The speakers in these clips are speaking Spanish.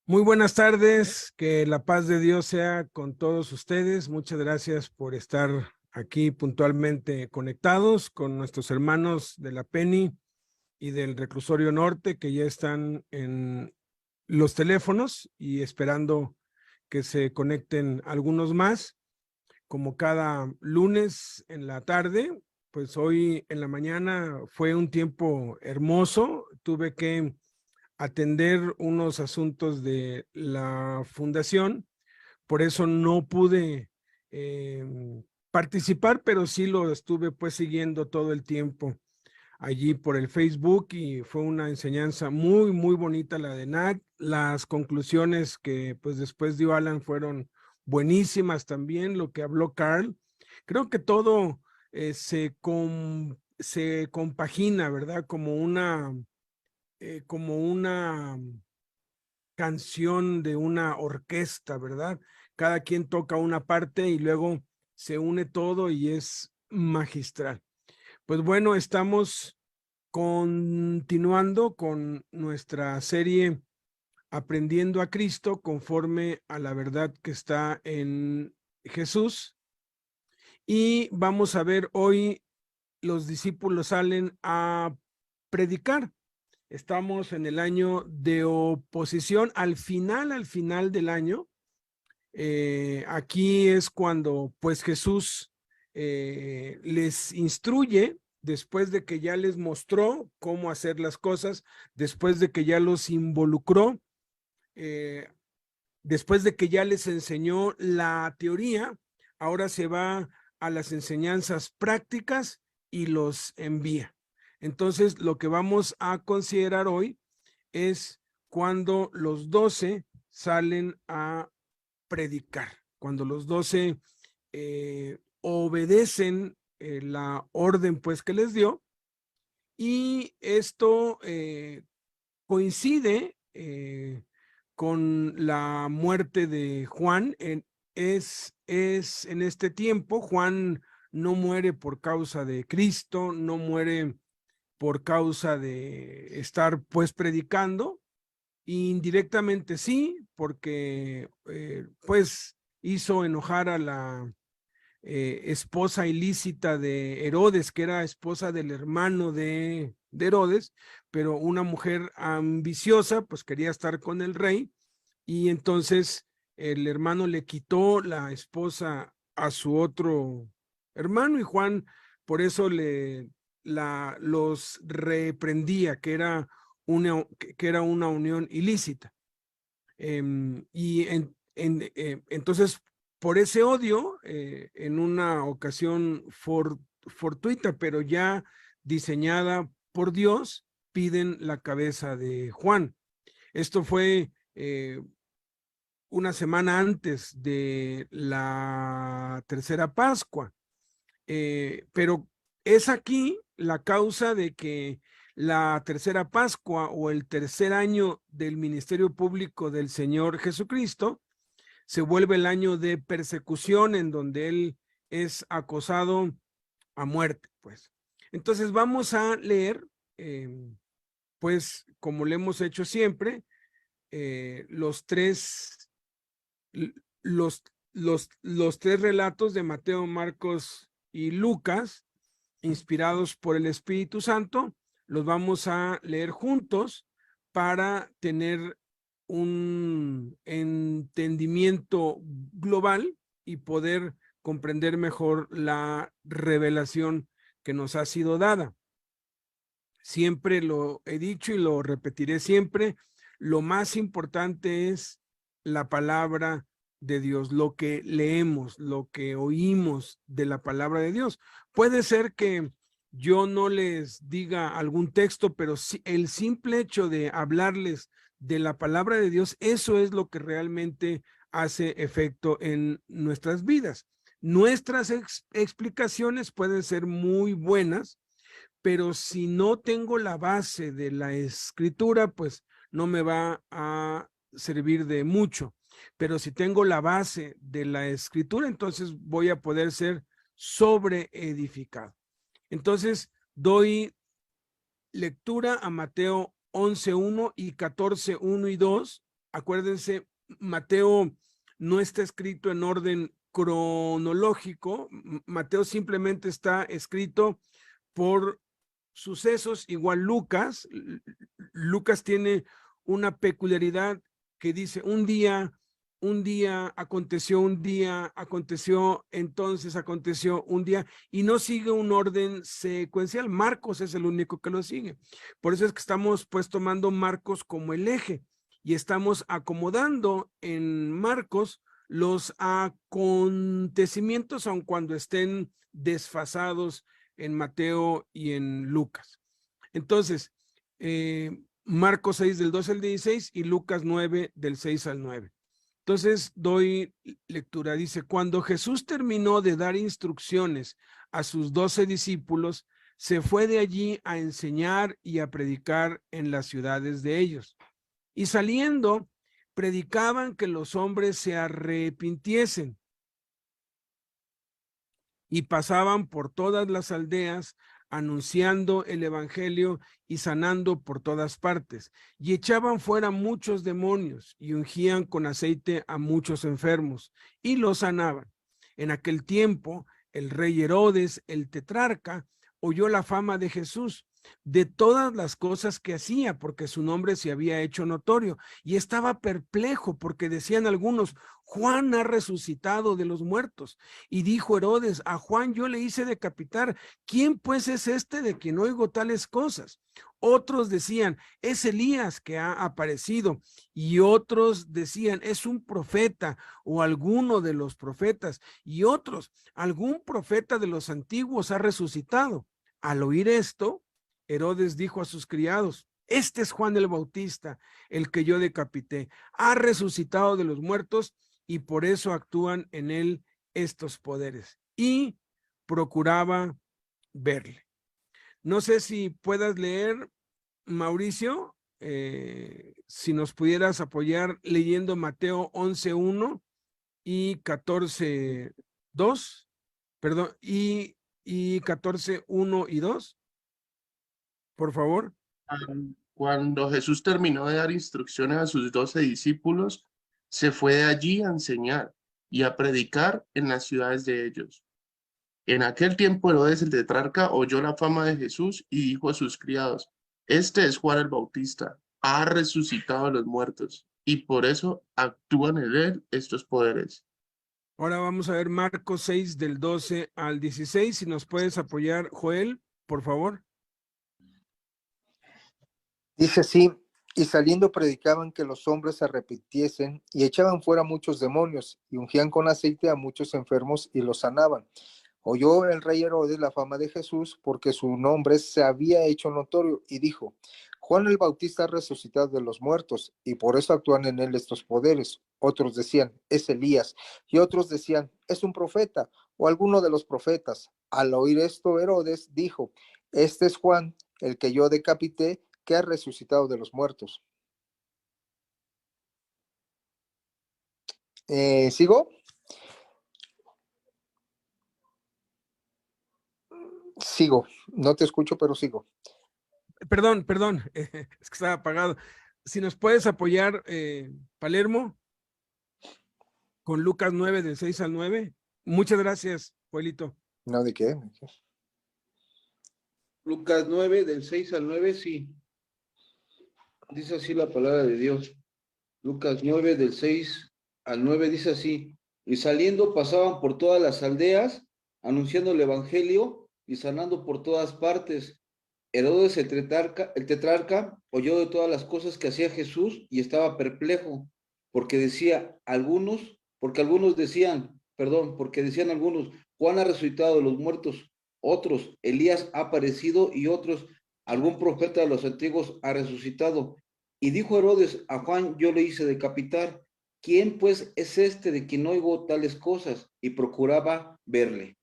Muy buenas tardes, que la paz de Dios sea con todos ustedes. Muchas gracias por estar aquí puntualmente conectados con nuestros hermanos de la Penny y del Reclusorio Norte que ya están en los teléfonos y esperando que se conecten algunos más, como cada lunes en la tarde. Pues hoy en la mañana fue un tiempo hermoso. Tuve que atender unos asuntos de la fundación, por eso no pude eh, participar, pero sí lo estuve pues siguiendo todo el tiempo allí por el Facebook y fue una enseñanza muy, muy bonita la de Nat. Las conclusiones que pues después dio Alan fueron buenísimas también, lo que habló Carl. Creo que todo se compagina, ¿verdad? Como una canción de una orquesta, ¿verdad? Cada quien toca una parte y luego se une todo y es magistral. Pues bueno, estamos continuando con nuestra serie Aprendiendo a Cristo conforme a la verdad que está en Jesús. Y vamos a ver hoy, los discípulos salen a predicar. Estamos en el año de oposición, al final del año. Aquí es cuando pues Jesús les instruye, después de que ya les mostró cómo hacer las cosas, después de que ya los involucró, eh, después de que ya les enseñó la teoría, ahora se va a las enseñanzas prácticas y los envía. Entonces, lo que vamos a considerar hoy es cuando los 12 salen a predicar, cuando los 12 obedecen la orden pues que les dio, y esto coincide con la muerte de Juan. Es en este tiempo. Juan no muere por causa de Cristo, no muere por causa de estar pues predicando, indirectamente sí, porque pues hizo enojar a la esposa ilícita de Herodes, que era esposa del hermano de Herodes, pero una mujer ambiciosa pues quería estar con el rey, y entonces el hermano le quitó la esposa a su otro hermano, y Juan por eso los reprendía, que era una unión ilícita. Entonces, por ese odio, en una ocasión fortuita, pero ya diseñada por Dios, piden la cabeza de Juan. Esto fue una semana antes de la tercera Pascua. Pero es aquí la causa de que la tercera Pascua, o el tercer año del ministerio público del Señor Jesucristo, se vuelve el año de persecución, en donde él es acosado a muerte, pues. Entonces vamos a leer, pues como lo hemos hecho siempre, los tres, los, los tres relatos de Mateo, Marcos y Lucas, inspirados por el Espíritu Santo. Los vamos a leer juntos para tener un entendimiento global y poder comprender mejor la revelación que nos ha sido dada. Siempre lo he dicho y lo repetiré siempre: lo más importante es la palabra de Dios, lo que leemos, lo que oímos de la palabra de Dios. Puede ser que yo no les diga algún texto, pero el simple hecho de hablarles de la palabra de Dios, eso es lo que realmente hace efecto en nuestras vidas. Nuestras explicaciones pueden ser muy buenas, pero si no tengo la base de la escritura, pues no me va a servir de mucho. Pero si tengo la base de la escritura, entonces voy a poder ser sobreedificado. Entonces doy lectura a Mateo 11:1 y 14:1 y 2, acuérdense, Mateo no está escrito en orden cronológico, Mateo simplemente está escrito por sucesos, igual Lucas. Lucas tiene una peculiaridad que dice un día aconteció, entonces aconteció un día, y no sigue un orden secuencial. Marcos es el único que lo sigue. Por eso es que estamos pues tomando Marcos como el eje y estamos acomodando en Marcos los acontecimientos, aun cuando estén desfasados en Mateo y en Lucas. Entonces, Marcos 6 del 12 al 16 y Lucas 9 del 6 al 9. Entonces doy lectura. Dice, cuando Jesús terminó de dar instrucciones a sus 12 discípulos, se fue de allí a enseñar y a predicar en las ciudades de ellos. Y saliendo, predicaban que los hombres se arrepintiesen, y pasaban por todas las aldeas anunciando el evangelio y sanando por todas partes, y echaban fuera muchos demonios y ungían con aceite a muchos enfermos y los sanaban. En aquel tiempo, el rey Herodes, el tetrarca, oyó la fama de Jesús, de todas las cosas que hacía, porque su nombre se había hecho notorio, y estaba perplejo porque decían algunos, Juan ha resucitado de los muertos. Y dijo Herodes, a Juan yo le hice decapitar. ¿Quién pues es este de quien oigo tales cosas? Otros decían, es Elías que ha aparecido. Y otros decían, es un profeta o alguno de los profetas. Y otros, algún profeta de los antiguos ha resucitado. Al oír esto, Herodes dijo a sus criados, este es Juan el Bautista, el que yo decapité. Ha resucitado de los muertos y por eso actúan en él estos poderes. Y procuraba verle. No sé si puedas leer, Mauricio, si nos pudieras apoyar leyendo Mateo 11:1 y 14:2, perdón, y 14:1 y 2, por favor. Cuando Jesús terminó de dar instrucciones a sus 12 discípulos, se fue de allí a enseñar y a predicar en las ciudades de ellos. En aquel tiempo Herodes el tetrarca oyó la fama de Jesús y dijo a sus criados, este es Juan el Bautista, ha resucitado a los muertos, y por eso actúan en él estos poderes. Ahora vamos a ver Marcos 6 del 12 al 16. Si nos puedes apoyar, Joel, por favor. Dice así, y saliendo predicaban que los hombres se arrepintiesen y echaban fuera muchos demonios y ungían con aceite a muchos enfermos y los sanaban. Oyó el rey Herodes la fama de Jesús porque su nombre se había hecho notorio y dijo, Juan el Bautista ha resucitado de los muertos y por eso actúan en él estos poderes. Otros decían, es Elías, y otros decían, es un profeta o alguno de los profetas. Al oír esto, Herodes dijo, este es Juan, el que yo decapité, que ha resucitado de los muertos. ¿Sigo? Sigo, no te escucho, pero sigo. Perdón, es que estaba apagado. Si nos puedes apoyar, Palermo, con Lucas 9 del 6 al 9. Muchas gracias, Joelito. No, ¿de qué? Lucas 9, del 6 al 9, sí. Dice así la palabra de Dios. Lucas 9, del 6 al 9, dice así. Y saliendo pasaban por todas las aldeas, anunciando el evangelio y sanando por todas partes. Herodes el tetrarca oyó de todas las cosas que hacía Jesús y estaba perplejo, porque decían algunos, Juan ha resucitado de los muertos, otros, Elías ha aparecido y otros, algún profeta de los antiguos ha resucitado. Y dijo Herodes, a Juan yo le hice decapitar. ¿Quién pues es este de quien oigo tales cosas? Y procuraba verle.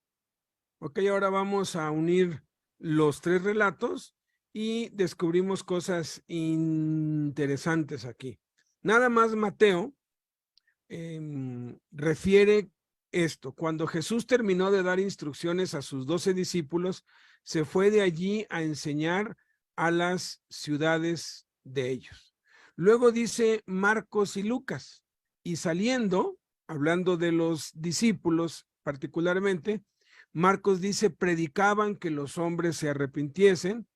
Ok, ahora vamos a unir los tres relatos y descubrimos cosas interesantes aquí. Nada más Mateo refiere esto. Cuando Jesús terminó de dar instrucciones a sus 12 discípulos, se fue de allí a enseñar a las ciudades de ellos. Luego dice Marcos y Lucas, y saliendo, hablando de los discípulos particularmente, Marcos dice, predicaban que los hombres se arrepintiesen.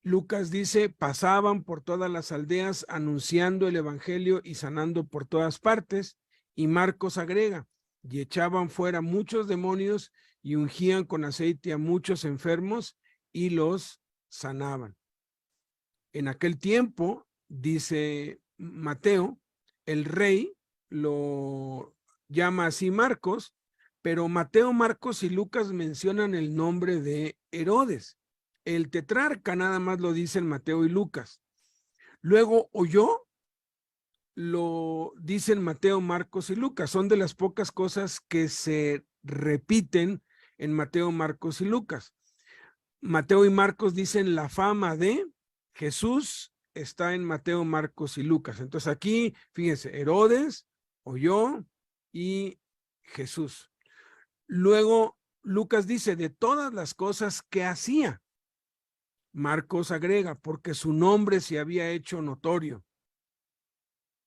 Lucas dice, pasaban por todas las aldeas anunciando el evangelio y sanando por todas partes. Y Marcos agrega, y echaban fuera muchos demonios y ungían con aceite a muchos enfermos y los sanaban. En aquel tiempo, dice Mateo, el rey lo llama así Marcos, pero Mateo, Marcos y Lucas mencionan el nombre de Herodes. El tetrarca nada más lo dicen Mateo y Lucas. Luego oyó, lo dicen Mateo, Marcos y Lucas. Son de las pocas cosas que se repiten en Mateo, Marcos y Lucas. Mateo y Marcos dicen la fama de Jesús está en Mateo, Marcos y Lucas. Entonces aquí, fíjense, Herodes, oyó y Jesús. Luego Lucas dice de todas las cosas que hacía. Marcos agrega, porque su nombre se había hecho notorio.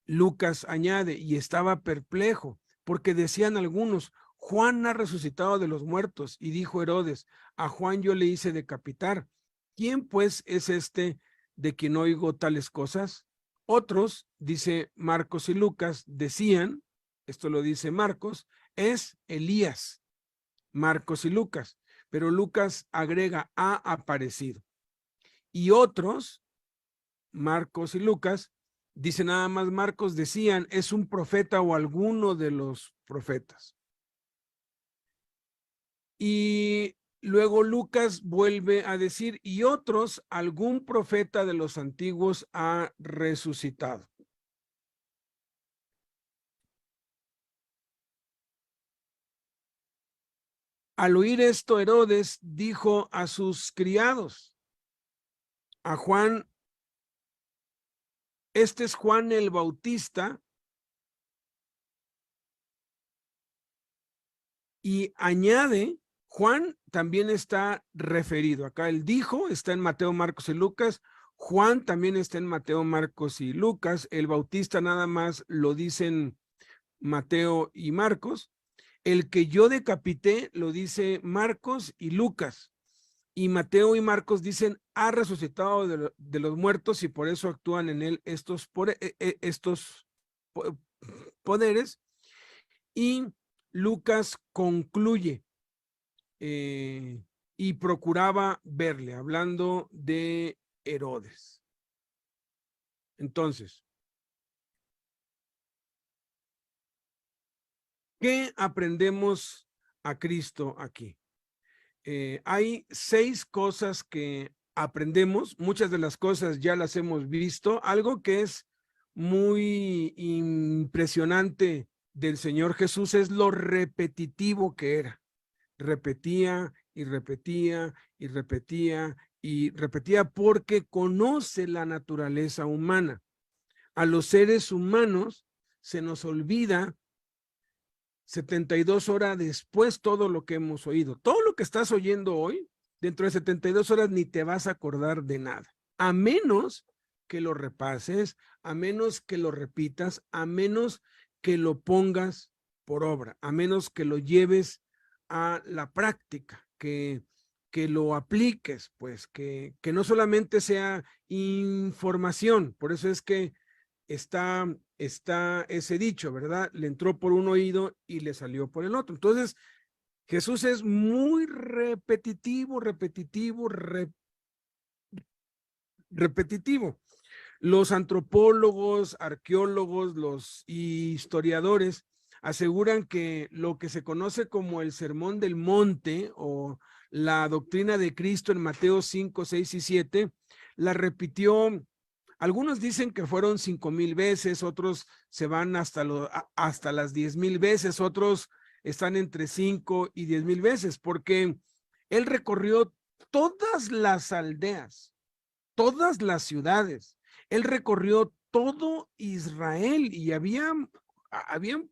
Lucas añade, y estaba perplejo, porque decían algunos, Juan ha resucitado de los muertos, y dijo Herodes, a Juan yo le hice decapitar. ¿Quién pues es este de quien oigo tales cosas? Otros, dice Marcos y Lucas, decían, esto lo dice Marcos, es Elías. Marcos y Lucas, pero Lucas agrega, ha aparecido. Y otros, Marcos y Lucas, dice nada más Marcos, decían, es un profeta o alguno de los profetas. Y luego Lucas vuelve a decir, y otros, algún profeta de los antiguos ha resucitado. Al oír esto, Herodes dijo a sus criados, a Juan, este es Juan el Bautista, y añade, Juan también está referido. Acá el dijo, está en Mateo, Marcos y Lucas. Juan también está en Mateo, Marcos y Lucas. El Bautista nada más lo dicen Mateo y Marcos. El que yo decapité lo dice Marcos y Lucas. Y Mateo y Marcos dicen, ha resucitado de los muertos y por eso actúan en él estos poderes. Y Lucas concluye y procuraba verle, hablando de Herodes. Entonces, ¿qué aprendemos a Cristo aquí? Hay 6 cosas que aprendemos, muchas de las cosas ya las hemos visto, algo que es muy impresionante del Señor Jesús es lo repetitivo que era. Repetía y repetía y repetía y repetía porque conoce la naturaleza humana. A los seres humanos se nos olvida 72 horas después todo lo que hemos oído. Todo lo que estás oyendo hoy, dentro de 72 horas ni te vas a acordar de nada, a menos que lo repases, a menos que lo repitas, a menos que lo pongas por obra, a menos que lo lleves a la práctica, que lo apliques, pues, que no solamente sea información. Por eso es que está ese dicho, ¿verdad? Le entró por un oído y le salió por el otro. Entonces, Jesús es muy repetitivo. Los antropólogos, arqueólogos, los historiadores aseguran que lo que se conoce como el Sermón del Monte o la doctrina de Cristo en Mateo 5, 6 y 7, la repitió. Algunos dicen que fueron 5,000 veces, otros se van hasta las 10,000 veces, otros están entre 5 y 10,000 veces, porque él recorrió todas las aldeas, todas las ciudades, él recorrió todo Israel y habían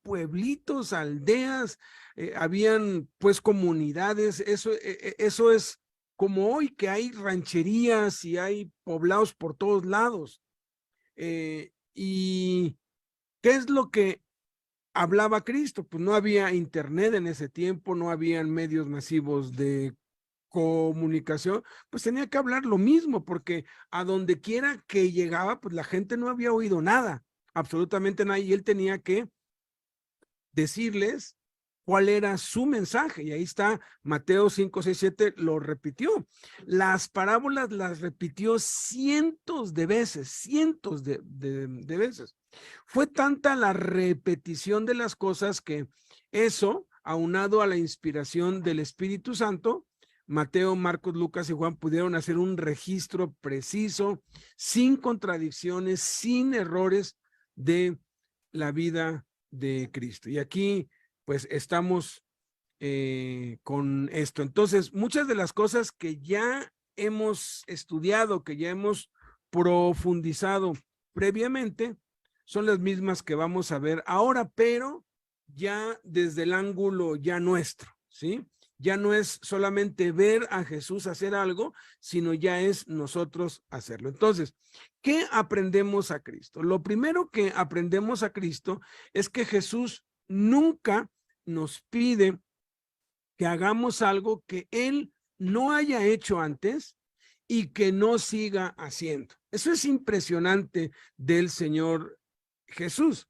pueblitos, aldeas, habían pues comunidades, eso es como hoy que hay rancherías y hay poblados por todos lados. ¿Y qué es lo que hablaba Cristo? Pues no había internet en ese tiempo, no habían medios masivos de comunicación, pues tenía que hablar lo mismo, porque a donde quiera que llegaba, pues la gente no había oído nada, absolutamente nada, y él tenía que decirles cuál era su mensaje. Y ahí está Mateo 5, 6, 7, lo repitió. Las parábolas las repitió cientos de veces, cientos de veces. Fue tanta la repetición de las cosas que eso, aunado a la inspiración del Espíritu Santo, Mateo, Marcos, Lucas y Juan pudieron hacer un registro preciso, sin contradicciones, sin errores de la vida de Cristo. Y aquí pues estamos con esto. Entonces, muchas de las cosas que ya hemos estudiado, que ya hemos profundizado previamente, son las mismas que vamos a ver ahora, pero ya desde el ángulo ya nuestro, ¿sí? Ya no es solamente ver a Jesús hacer algo, sino ya es nosotros hacerlo. Entonces, ¿qué aprendemos a Cristo? Lo primero que aprendemos a Cristo es que Jesús nunca nos pide que hagamos algo que Él no haya hecho antes y que no siga haciendo. Eso es impresionante del Señor Jesús.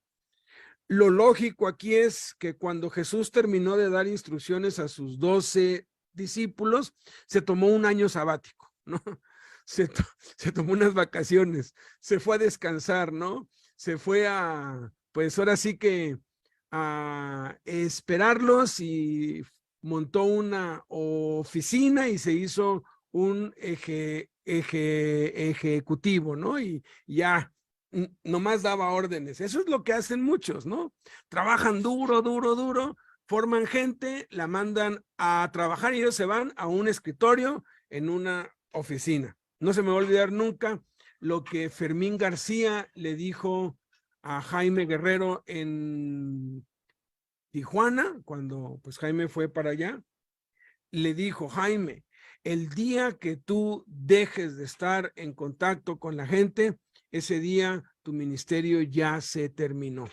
Lo lógico aquí es que cuando Jesús terminó de dar instrucciones a sus 12 discípulos, se tomó un año sabático, ¿no? Se tomó unas vacaciones, se fue a descansar, ¿no? Se fue a, pues ahora sí que a esperarlos y montó una oficina y se hizo un ejecutivo, ¿no? Y ya nomás daba órdenes. Eso es lo que hacen muchos, ¿no? Trabajan duro, duro, duro, forman gente, la mandan a trabajar y ellos se van a un escritorio en una oficina. No se me va a olvidar nunca lo que Fermín García le dijo a Jaime Guerrero en Tijuana, cuando pues Jaime fue para allá. Le dijo: Jaime, el día que tú dejes de estar en contacto con la gente, ese día tu ministerio ya se terminó.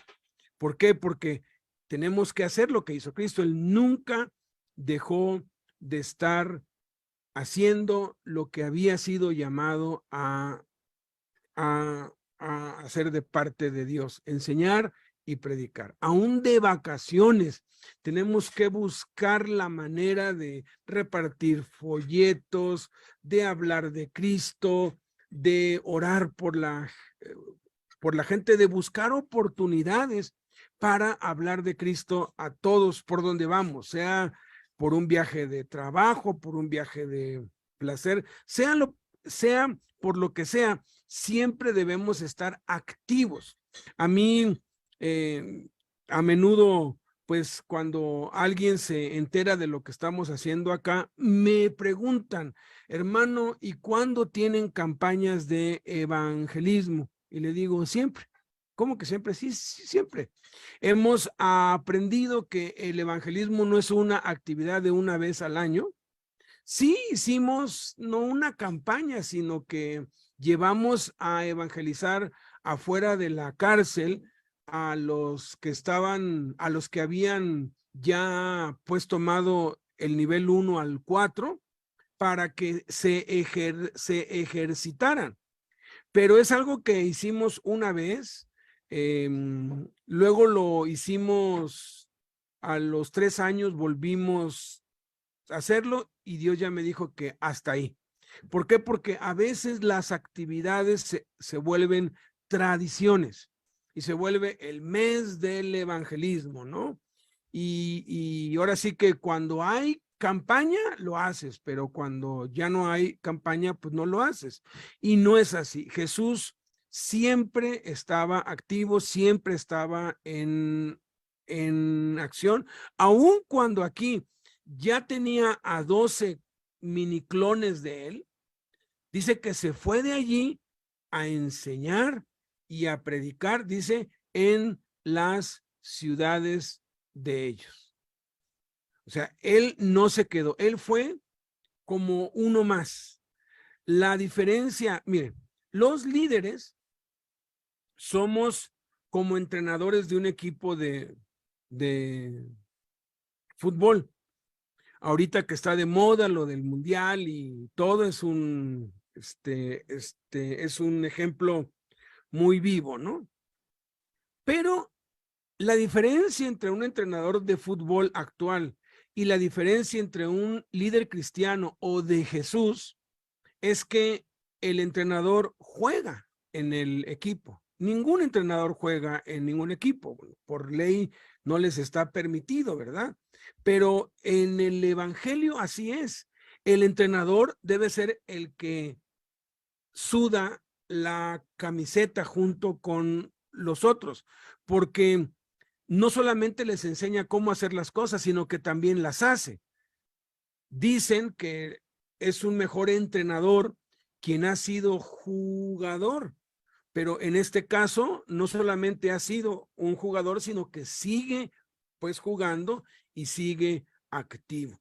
¿Por qué? Porque tenemos que hacer lo que hizo Cristo. Él nunca dejó de estar haciendo lo que había sido llamado a hacer de parte de Dios, enseñar y predicar. Aún de vacaciones, tenemos que buscar la manera de repartir folletos, de hablar de Cristo, de orar por la gente, de buscar oportunidades para hablar de Cristo a todos por donde vamos, sea por un viaje de trabajo, por un viaje de placer, sea por lo que sea, siempre debemos estar activos. A mí, a menudo, pues cuando alguien se entera de lo que estamos haciendo acá, me preguntan: hermano, ¿y cuándo tienen campañas de evangelismo? Y le digo: siempre. ¿Cómo que siempre? Sí, sí, siempre. Hemos aprendido que el evangelismo no es una actividad de una vez al año. Sí, hicimos no una campaña, sino que llevamos a evangelizar afuera de la cárcel a los que habían ya pues tomado el nivel 1 al 4 para que se ejercitaran. Pero es algo que hicimos una vez, luego lo hicimos a los 3 años, volvimos a hacerlo y Dios ya me dijo que hasta ahí. ¿Por qué? Porque a veces las actividades se vuelven tradiciones y se vuelve el mes del evangelismo, ¿no? Y ahora sí que cuando hay campaña lo haces, pero cuando ya no hay campaña, pues no lo haces. Y no es así. Jesús siempre estaba activo, siempre estaba en acción, aun cuando aquí ya tenía a 12 miniclones de él. Dice que se fue de allí a enseñar y a predicar, dice, en las ciudades de ellos. O sea, él no se quedó, él fue como uno más. La diferencia, miren, los líderes somos como entrenadores de un equipo de fútbol. Ahorita que está de moda lo del mundial y todo es es un ejemplo muy vivo, ¿no? Pero la diferencia entre un entrenador de fútbol actual y la diferencia entre un líder cristiano o de Jesús es que el entrenador juega en el equipo. Ningún entrenador juega en ningún equipo. Por ley no les está permitido, ¿verdad? Pero en el evangelio así es. El entrenador debe ser el que suda la camiseta junto con los otros, porque no solamente les enseña cómo hacer las cosas, sino que también las hace. Dicen que es un mejor entrenador quien ha sido jugador, pero en este caso no solamente ha sido un jugador, sino que sigue pues jugando y sigue activo.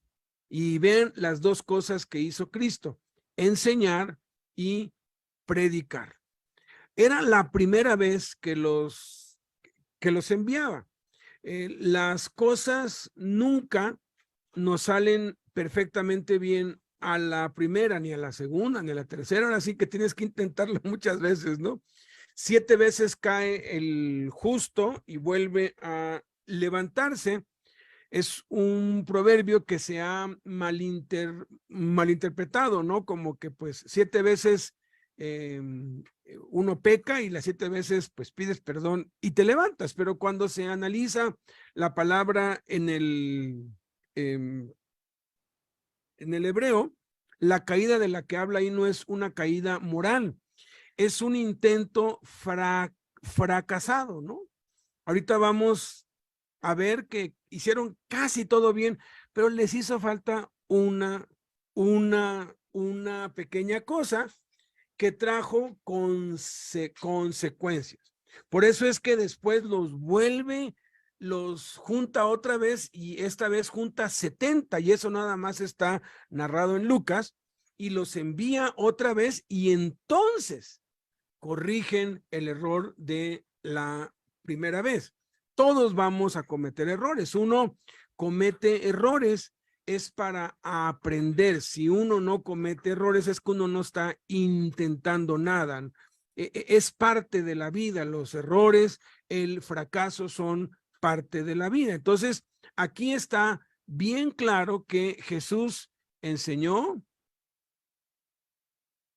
Y ven las dos cosas que hizo Cristo, enseñar y predicar. Era la primera vez que los enviaba. Las cosas nunca nos salen perfectamente bien a la primera, ni a la segunda, ni a la tercera. Ahora sí que tienes que intentarlo muchas veces, ¿no? 7 veces cae el justo y vuelve a levantarse. Es un proverbio que se ha malinterpretado, ¿no? Como que pues 7 veces uno peca y las 7 veces pues pides perdón y te levantas, pero cuando se analiza la palabra en el hebreo, la caída de la que habla ahí no es una caída moral, es un intento fracasado, ¿no? Ahorita vamos a ver que hicieron casi todo bien, pero les hizo falta una pequeña cosa que trajo consecuencias. Por eso es que después los junta otra vez y esta vez junta 70 y eso nada más está narrado en Lucas y los envía otra vez y entonces corrigen el error de la primera vez. Todos vamos a cometer errores. Uno comete errores es para aprender. Si uno no comete errores es que uno no está intentando nada. Es parte de la vida. Los errores, el fracaso son parte de la vida. Entonces, aquí está bien claro que Jesús enseñó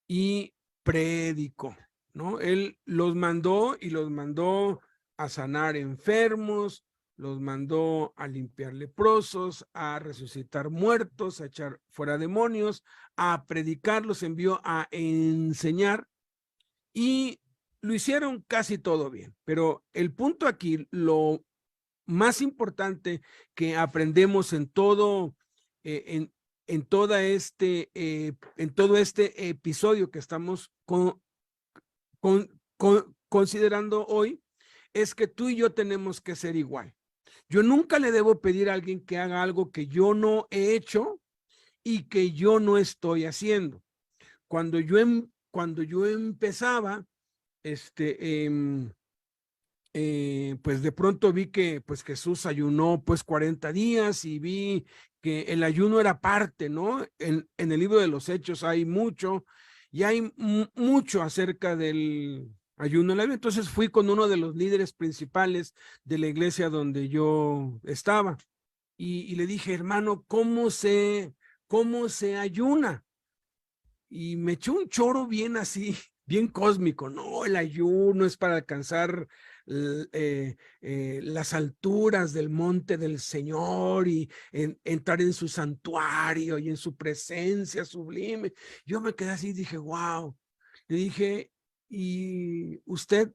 y predicó, ¿no? Él los mandó y los mandó a sanar enfermos, los mandó a limpiar leprosos, a resucitar muertos, a echar fuera demonios, a predicar, los envió a enseñar y lo hicieron casi todo bien. Pero el punto aquí, lo más importante que aprendemos en todo, en todo este episodio que estamos considerando hoy, es que tú y yo tenemos que ser igual. Yo nunca le debo pedir a alguien que haga algo que yo no he hecho y que yo no estoy haciendo. Cuando yo empezaba, pues de pronto vi que pues Jesús ayunó pues 40 días y vi que el ayuno era parte, ¿no? En el libro de los Hechos hay mucho y hay mucho acerca del ayuno en la Biblia. Entonces fui con uno de los líderes principales de la iglesia donde yo estaba y le dije, hermano, ¿cómo se ayuna? Y me echó un choro bien así, bien cósmico. No, el ayuno es para alcanzar las alturas del monte del Señor y entrar en su santuario y en su presencia sublime. Yo me quedé así y dije, wow. Le dije, ¿y usted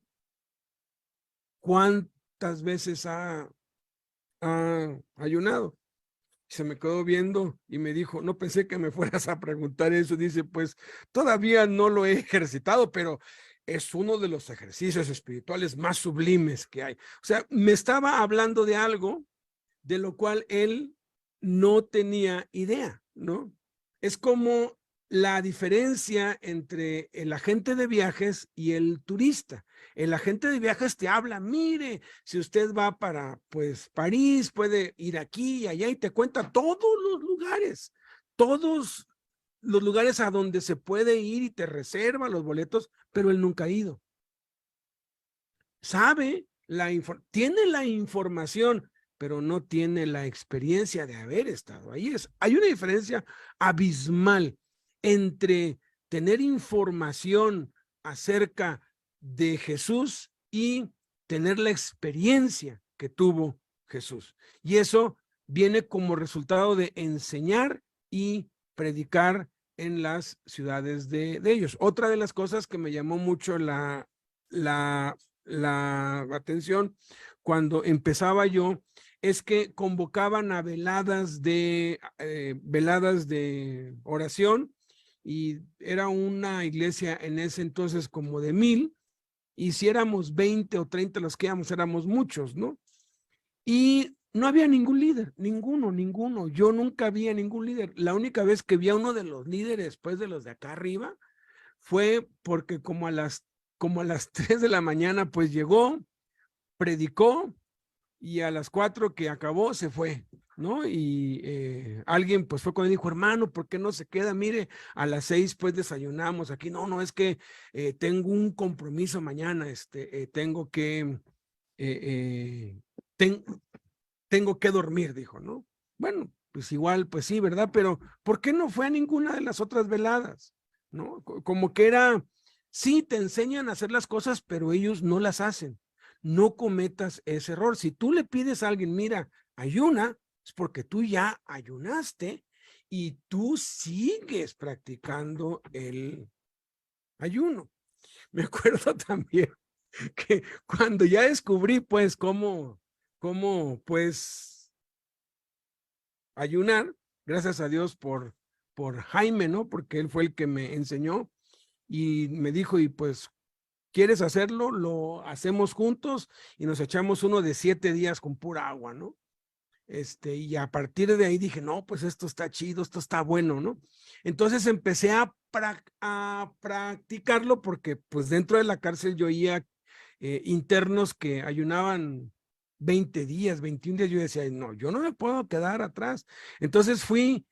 cuántas veces ha ayunado? Se me quedó viendo y me dijo, no pensé que me fueras a preguntar eso. Dice, pues todavía no lo he ejercitado, pero es uno de los ejercicios espirituales más sublimes que hay. O sea, me estaba hablando de algo de lo cual él no tenía idea, ¿no? Es como la diferencia entre el agente de viajes y el turista. El agente de viajes te habla, mire, si usted va para, pues, París, puede ir aquí y allá y te cuenta todos los lugares a donde se puede ir y te reserva los boletos, pero él nunca ha ido. Sabe, tiene la información, pero no tiene la experiencia de haber estado ahí. Hay una diferencia abismal entre tener información acerca de Jesús y tener la experiencia que tuvo Jesús. Y eso viene como resultado de enseñar y predicar en las ciudades de ellos. Otra de las cosas que me llamó mucho la atención cuando empezaba yo es que convocaban a veladas de oración, y era una iglesia en ese entonces como de 1000, y si éramos 20 o 30 los que íbamos, éramos muchos, ¿no? Y no había ningún líder, ninguno. Yo nunca vi a ningún líder. La única vez que vi a uno de los líderes después de los de acá arriba fue porque como a las 3 de la mañana pues llegó, predicó, y a las 4 que acabó se fue, ¿no? Y alguien pues fue cuando dijo, hermano, ¿por qué no se queda? Mire, a las 6 pues desayunamos aquí. No, es que tengo un compromiso mañana, tengo que dormir, dijo, ¿no? Bueno, pues igual, pues sí, ¿verdad? Pero ¿por qué no fue a ninguna de las otras veladas? ¿No? Como que era, sí, te enseñan a hacer las cosas, pero ellos no las hacen. No cometas ese error. Si tú le pides a alguien, mira, ayuna, es porque tú ya ayunaste y tú sigues practicando el ayuno. Me acuerdo también que cuando ya descubrí, pues, cómo pues, ayunar, gracias a Dios por Jaime, ¿no? Porque él fue el que me enseñó y me dijo, y pues, ¿quieres hacerlo? Lo hacemos juntos y nos echamos uno de 7 días con pura agua, ¿no? Y a partir de ahí dije, no, pues esto está chido, esto está bueno, ¿no? Entonces empecé a practicarlo porque pues dentro de la cárcel yo oía internos que ayunaban 20 días, 21 días. Yo decía, no, yo no me puedo quedar atrás. Entonces fui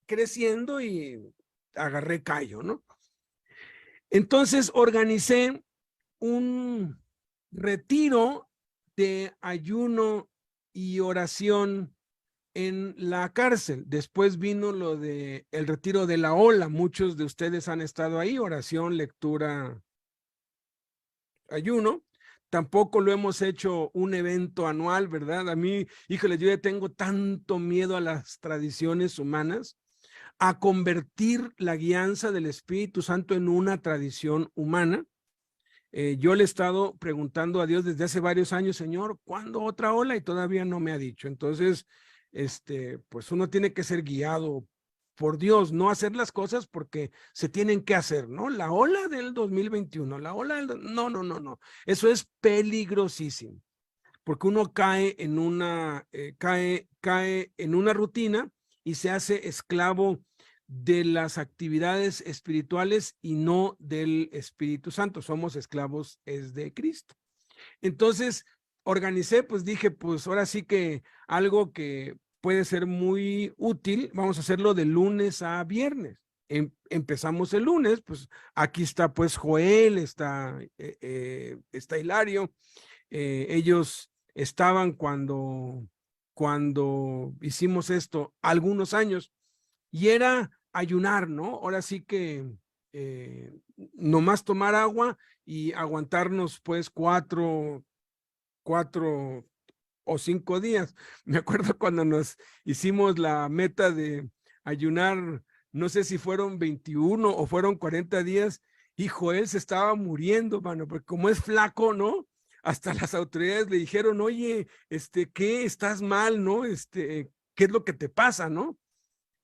creciendo y agarré callo, ¿no? Entonces organicé un retiro de ayuno y oración en la cárcel. Después vino lo de el retiro de la ola. Muchos de ustedes han estado ahí, oración, lectura, ayuno. Tampoco lo hemos hecho un evento anual, ¿verdad? A mí, híjole, yo ya tengo tanto miedo a las tradiciones humanas, a convertir la guianza del Espíritu Santo en una tradición humana. Yo le he estado preguntando a Dios desde hace varios años, Señor, ¿cuándo otra ola? Y todavía no me ha dicho. Entonces, pues uno tiene que ser guiado por Dios, no hacer las cosas porque se tienen que hacer, ¿no? La ola del 2021, la ola del... No. Eso es peligrosísimo, porque uno cae en una rutina y se hace esclavo de las actividades espirituales y no del Espíritu Santo. Somos esclavos es de Cristo. Entonces, organicé, pues dije, pues ahora sí que algo que puede ser muy útil, vamos a hacerlo de lunes a viernes. Empezamos el lunes, pues aquí está pues Joel, está Hilario, ellos estaban cuando hicimos esto algunos años, y era ayunar, ¿no? Ahora sí que nomás tomar agua y aguantarnos pues 4 o 5 días. Me acuerdo cuando nos hicimos la meta de ayunar, no sé si fueron 21 o fueron 40 días, y Joel se estaba muriendo, mano, porque como es flaco, ¿no? Hasta las autoridades le dijeron, oye, ¿qué? ¿Estás mal, no? ¿Qué es lo que te pasa, no?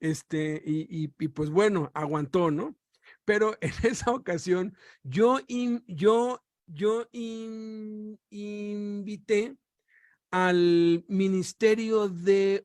Y pues bueno, aguantó, ¿no? Pero en esa ocasión yo invité al ministerio de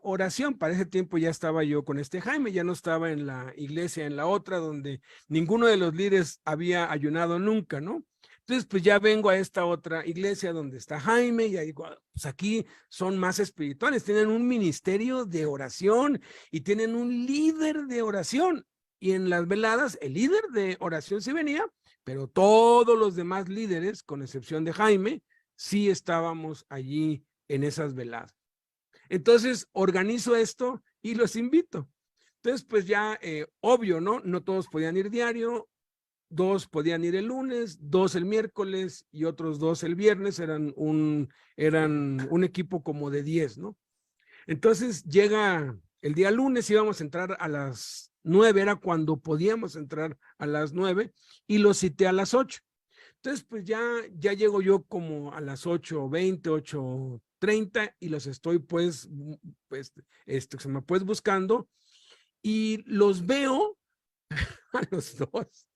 oración. Para ese tiempo ya estaba yo con Jaime, ya no estaba en la iglesia, en la otra, donde ninguno de los líderes había ayunado nunca, ¿no? Entonces, pues ya vengo a esta otra iglesia donde está Jaime y ahí, pues aquí son más espirituales, tienen un ministerio de oración y tienen un líder de oración. Y en las veladas, el líder de oración sí venía, pero todos los demás líderes, con excepción de Jaime, sí estábamos allí en esas veladas. Entonces, organizo esto y los invito. Entonces, pues ya, obvio, ¿no? No todos podían ir diario, 2 podían ir el lunes, 2 el miércoles y otros 2 el viernes, eran un equipo como de 10, ¿no? Entonces llega el día lunes, íbamos a entrar a las 9, era cuando podíamos entrar a las 9 y los cité a las 8. Entonces, pues ya llego yo como a las 8:20, 8:30 y los estoy pues buscando y los veo a los 2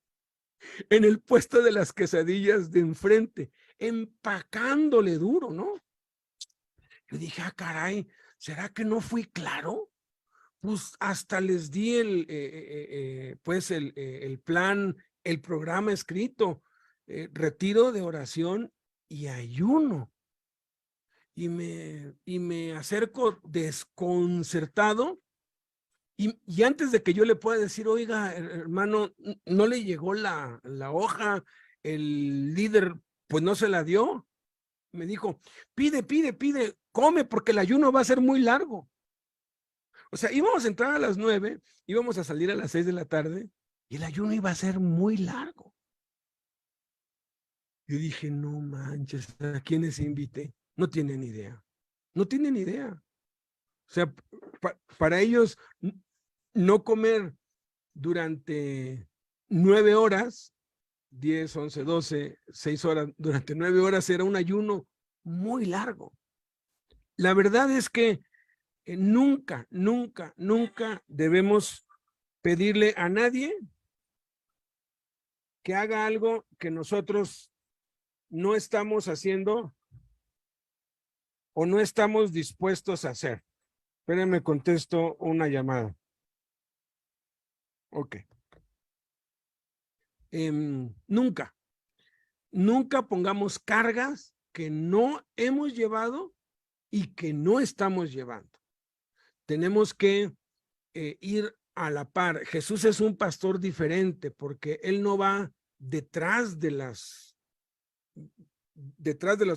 en el puesto de las quesadillas de enfrente, empacándole duro, ¿no? Yo dije, ah, caray, ¿será que no fui claro? Pues hasta les di el plan, el programa escrito, retiro de oración y ayuno. Y me acerco desconcertado y antes de que yo le pueda decir, oiga, hermano, no le llegó la hoja, el líder pues no se la dio. Me dijo, pide, come porque el ayuno va a ser muy largo. O sea, íbamos a entrar a las 9, íbamos a salir a las 6 de la tarde y el ayuno iba a ser muy largo. Yo dije, no manches, ¿a quiénes invité? No tienen idea. No tienen idea. O sea, para ellos no comer durante 9 horas, 10, 11, 12, 6 horas, durante 9 horas era un ayuno muy largo. La verdad es que nunca debemos pedirle a nadie que haga algo que nosotros no estamos haciendo o no estamos dispuestos a hacer. Espérenme, contesto una llamada. Ok. Nunca pongamos cargas que no hemos llevado y que no estamos llevando. Tenemos que ir a la par. Jesús es un pastor diferente porque él no va detrás de las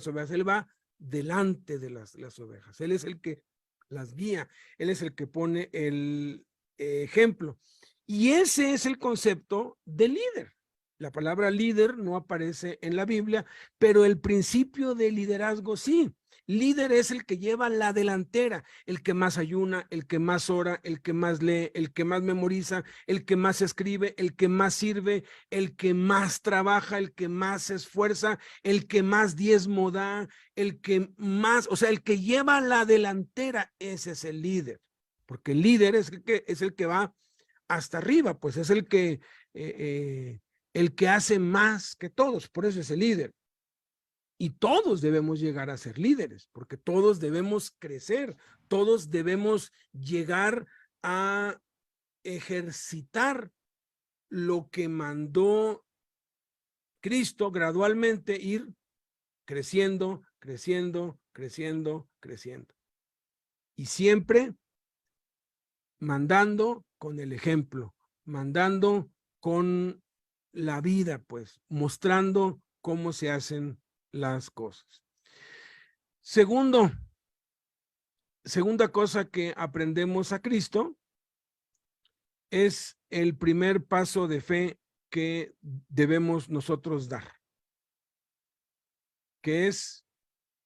ovejas, él va delante de las ovejas. Él es el que las guía, él es el que pone el ejemplo. Y ese es el concepto de líder. La palabra líder no aparece en la Biblia, pero el principio de liderazgo sí. Líder es el que lleva la delantera, el que más ayuna, el que más ora, el que más lee, el que más memoriza, el que más escribe, el que más sirve, el que más trabaja, el que más se esfuerza, el que más diezmo da, el que más, o sea, el que lleva la delantera, ese es el líder. Porque el líder es el que va hasta arriba, pues es el que hace más que todos, por eso es el líder. Y todos debemos llegar a ser líderes, porque todos debemos crecer, todos debemos llegar a ejercitar lo que mandó Cristo, gradualmente ir creciendo. Y siempre mandando con el ejemplo, mandando con la vida, pues, mostrando cómo se hacen las cosas. Segunda cosa que aprendemos a Cristo es el primer paso de fe que debemos nosotros dar, que es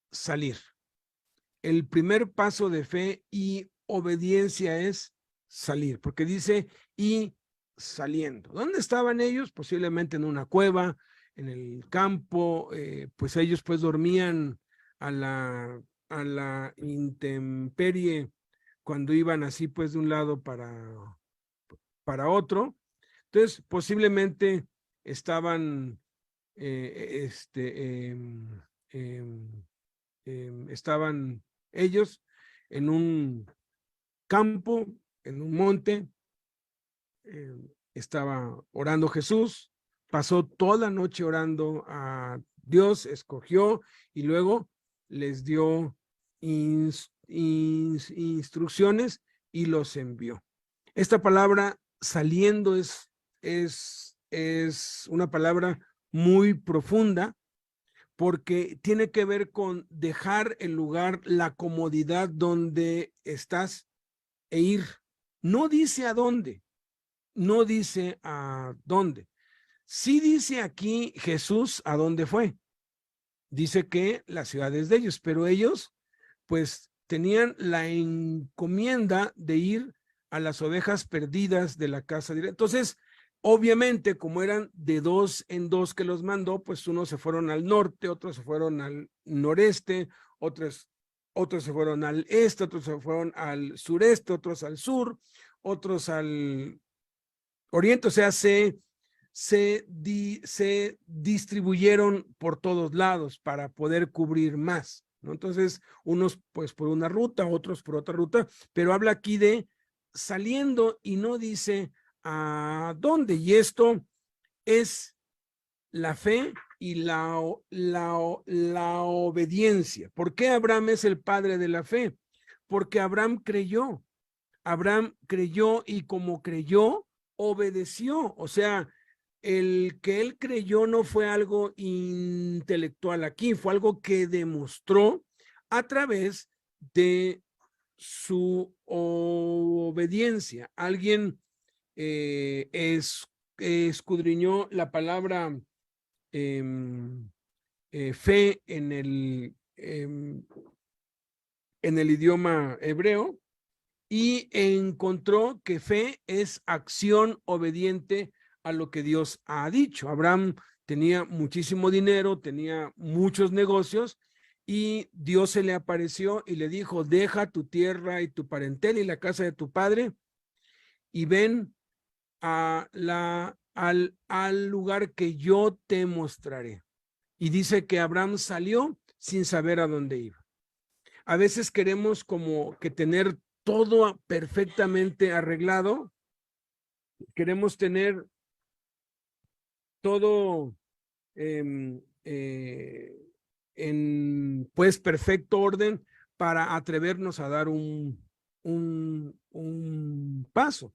salir. El primer paso de fe y obediencia es salir, porque dice y saliendo. ¿Dónde estaban ellos? Posiblemente en una cueva, en el campo, pues ellos pues dormían a la intemperie cuando iban así pues de un lado para otro. Entonces posiblemente estaban estaban ellos en un campo, en un monte, estaba orando Jesús, pasó toda la noche orando a Dios, escogió y luego les dio instrucciones y los envió. Esta palabra saliendo es una palabra muy profunda porque tiene que ver con dejar el lugar, la comodidad donde estás e ir. No dice a dónde, no dice a dónde. Sí dice aquí Jesús a dónde fue. Dice que la ciudad es de ellos, pero ellos pues tenían la encomienda de ir a las ovejas perdidas de la casa de... Entonces, obviamente, como eran de 2 en 2 que los mandó, pues unos se fueron al norte, otros se fueron al noreste, otros se fueron al este, otros se fueron al sureste, otros al sur, otros al oriente, o sea, se distribuyeron por todos lados para poder cubrir más, ¿no? Entonces, unos pues por una ruta, otros por otra ruta, pero habla aquí de saliendo y no dice a dónde. Y esto es la fe y la obediencia. ¿Por qué Abraham es el padre de la fe? Porque Abraham creyó y como creyó, obedeció. O sea, el que él creyó no fue algo intelectual aquí, fue algo que demostró a través de su obediencia. Alguien escudriñó la palabra fe en el idioma hebreo y encontró que fe es acción obediente a lo que Dios ha dicho. Abraham tenía muchísimo dinero, tenía muchos negocios y Dios se le apareció y le dijo, deja tu tierra y tu parentela y la casa de tu padre y ven al lugar que yo te mostraré. Y dice que Abraham salió sin saber a dónde iba. A veces queremos como que tener todo perfectamente arreglado. Queremos tener todo en pues perfecto orden para atrevernos a dar un paso.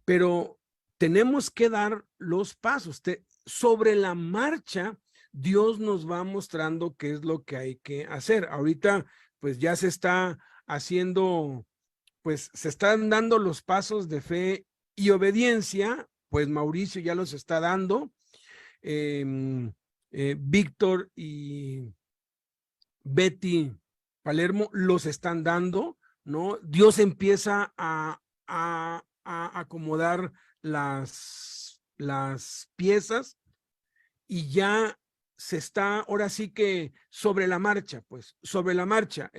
Pero tenemos que dar los pasos. Sobre la marcha, Dios nos va mostrando qué es lo que hay que hacer. Ahorita, pues ya se está haciendo, pues se están dando los pasos de fe y obediencia, pues Mauricio ya los está dando, Víctor y Betty Palermo los están dando, ¿no? Dios empieza a acomodar las piezas y ya se está, ahora sí que sobre la marcha, pues, sobre la marcha.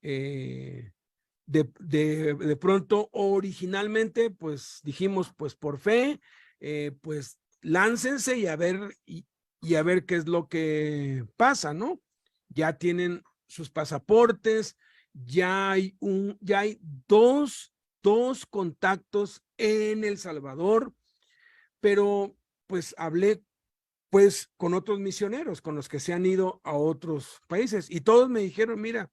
De pronto, originalmente, pues dijimos, pues por fe, pues láncense y a ver qué es lo que pasa, ¿no? Ya tienen sus pasaportes, ya hay dos contactos en El Salvador, pero pues hablé pues con otros misioneros, con los que se han ido a otros países y todos me dijeron, mira,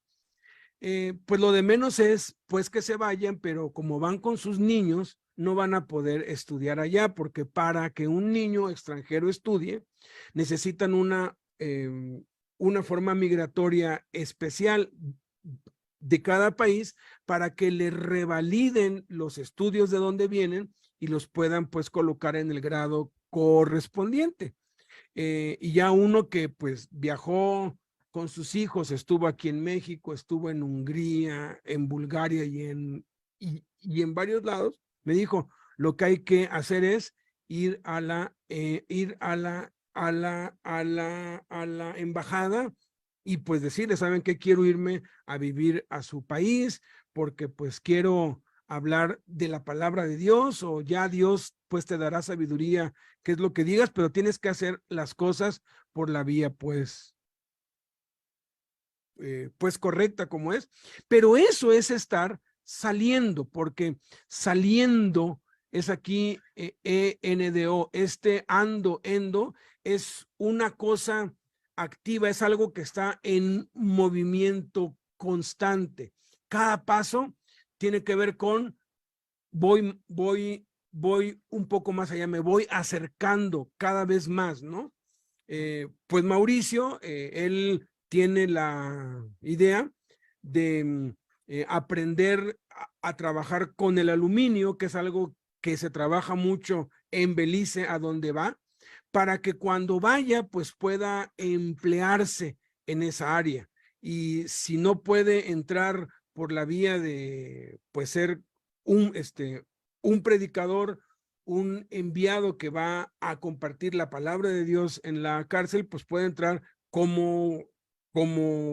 pues lo de menos es pues que se vayan, pero como van con sus niños, no van a poder estudiar allá, porque para que un niño extranjero estudie, necesitan una forma migratoria especial de cada país para que le revaliden los estudios de donde vienen y los puedan pues colocar en el grado correspondiente. Y ya uno que pues viajó con sus hijos, estuvo aquí en México, estuvo en Hungría, en Bulgaria y en varios lados, me dijo, lo que hay que hacer es ir a la embajada y pues decirle, ¿saben qué? Quiero irme a vivir a su país porque pues quiero hablar de la palabra de Dios, o ya Dios pues te dará sabiduría, qué es lo que digas, pero tienes que hacer las cosas por la vía pues pues correcta como es, pero eso es estar saliendo, porque saliendo es aquí ENDO, endo, es una cosa activa, es algo que está en movimiento constante. Cada paso tiene que ver con voy un poco más allá, me voy acercando cada vez más, ¿no? Pues Mauricio, él tiene la idea de aprender a trabajar con el aluminio, que es algo que se trabaja mucho en Belice, a donde va, para que cuando vaya, pues pueda emplearse en esa área. Y si no puede entrar por la vía de, pues, ser un predicador, un enviado que va a compartir la palabra de Dios en la cárcel, pues puede entrar como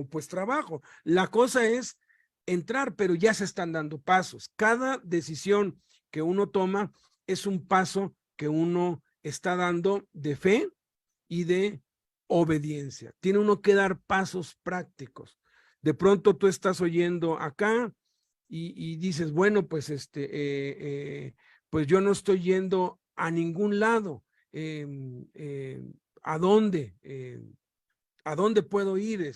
pues trabajo. La cosa es entrar, pero ya se están dando pasos. Cada decisión que uno toma es un paso que uno está dando de fe y de obediencia. Tiene uno que dar pasos prácticos. De pronto tú estás oyendo acá y dices, bueno, pues pues yo no estoy yendo a ningún lado. ¿A dónde? ¿A dónde puedo ir?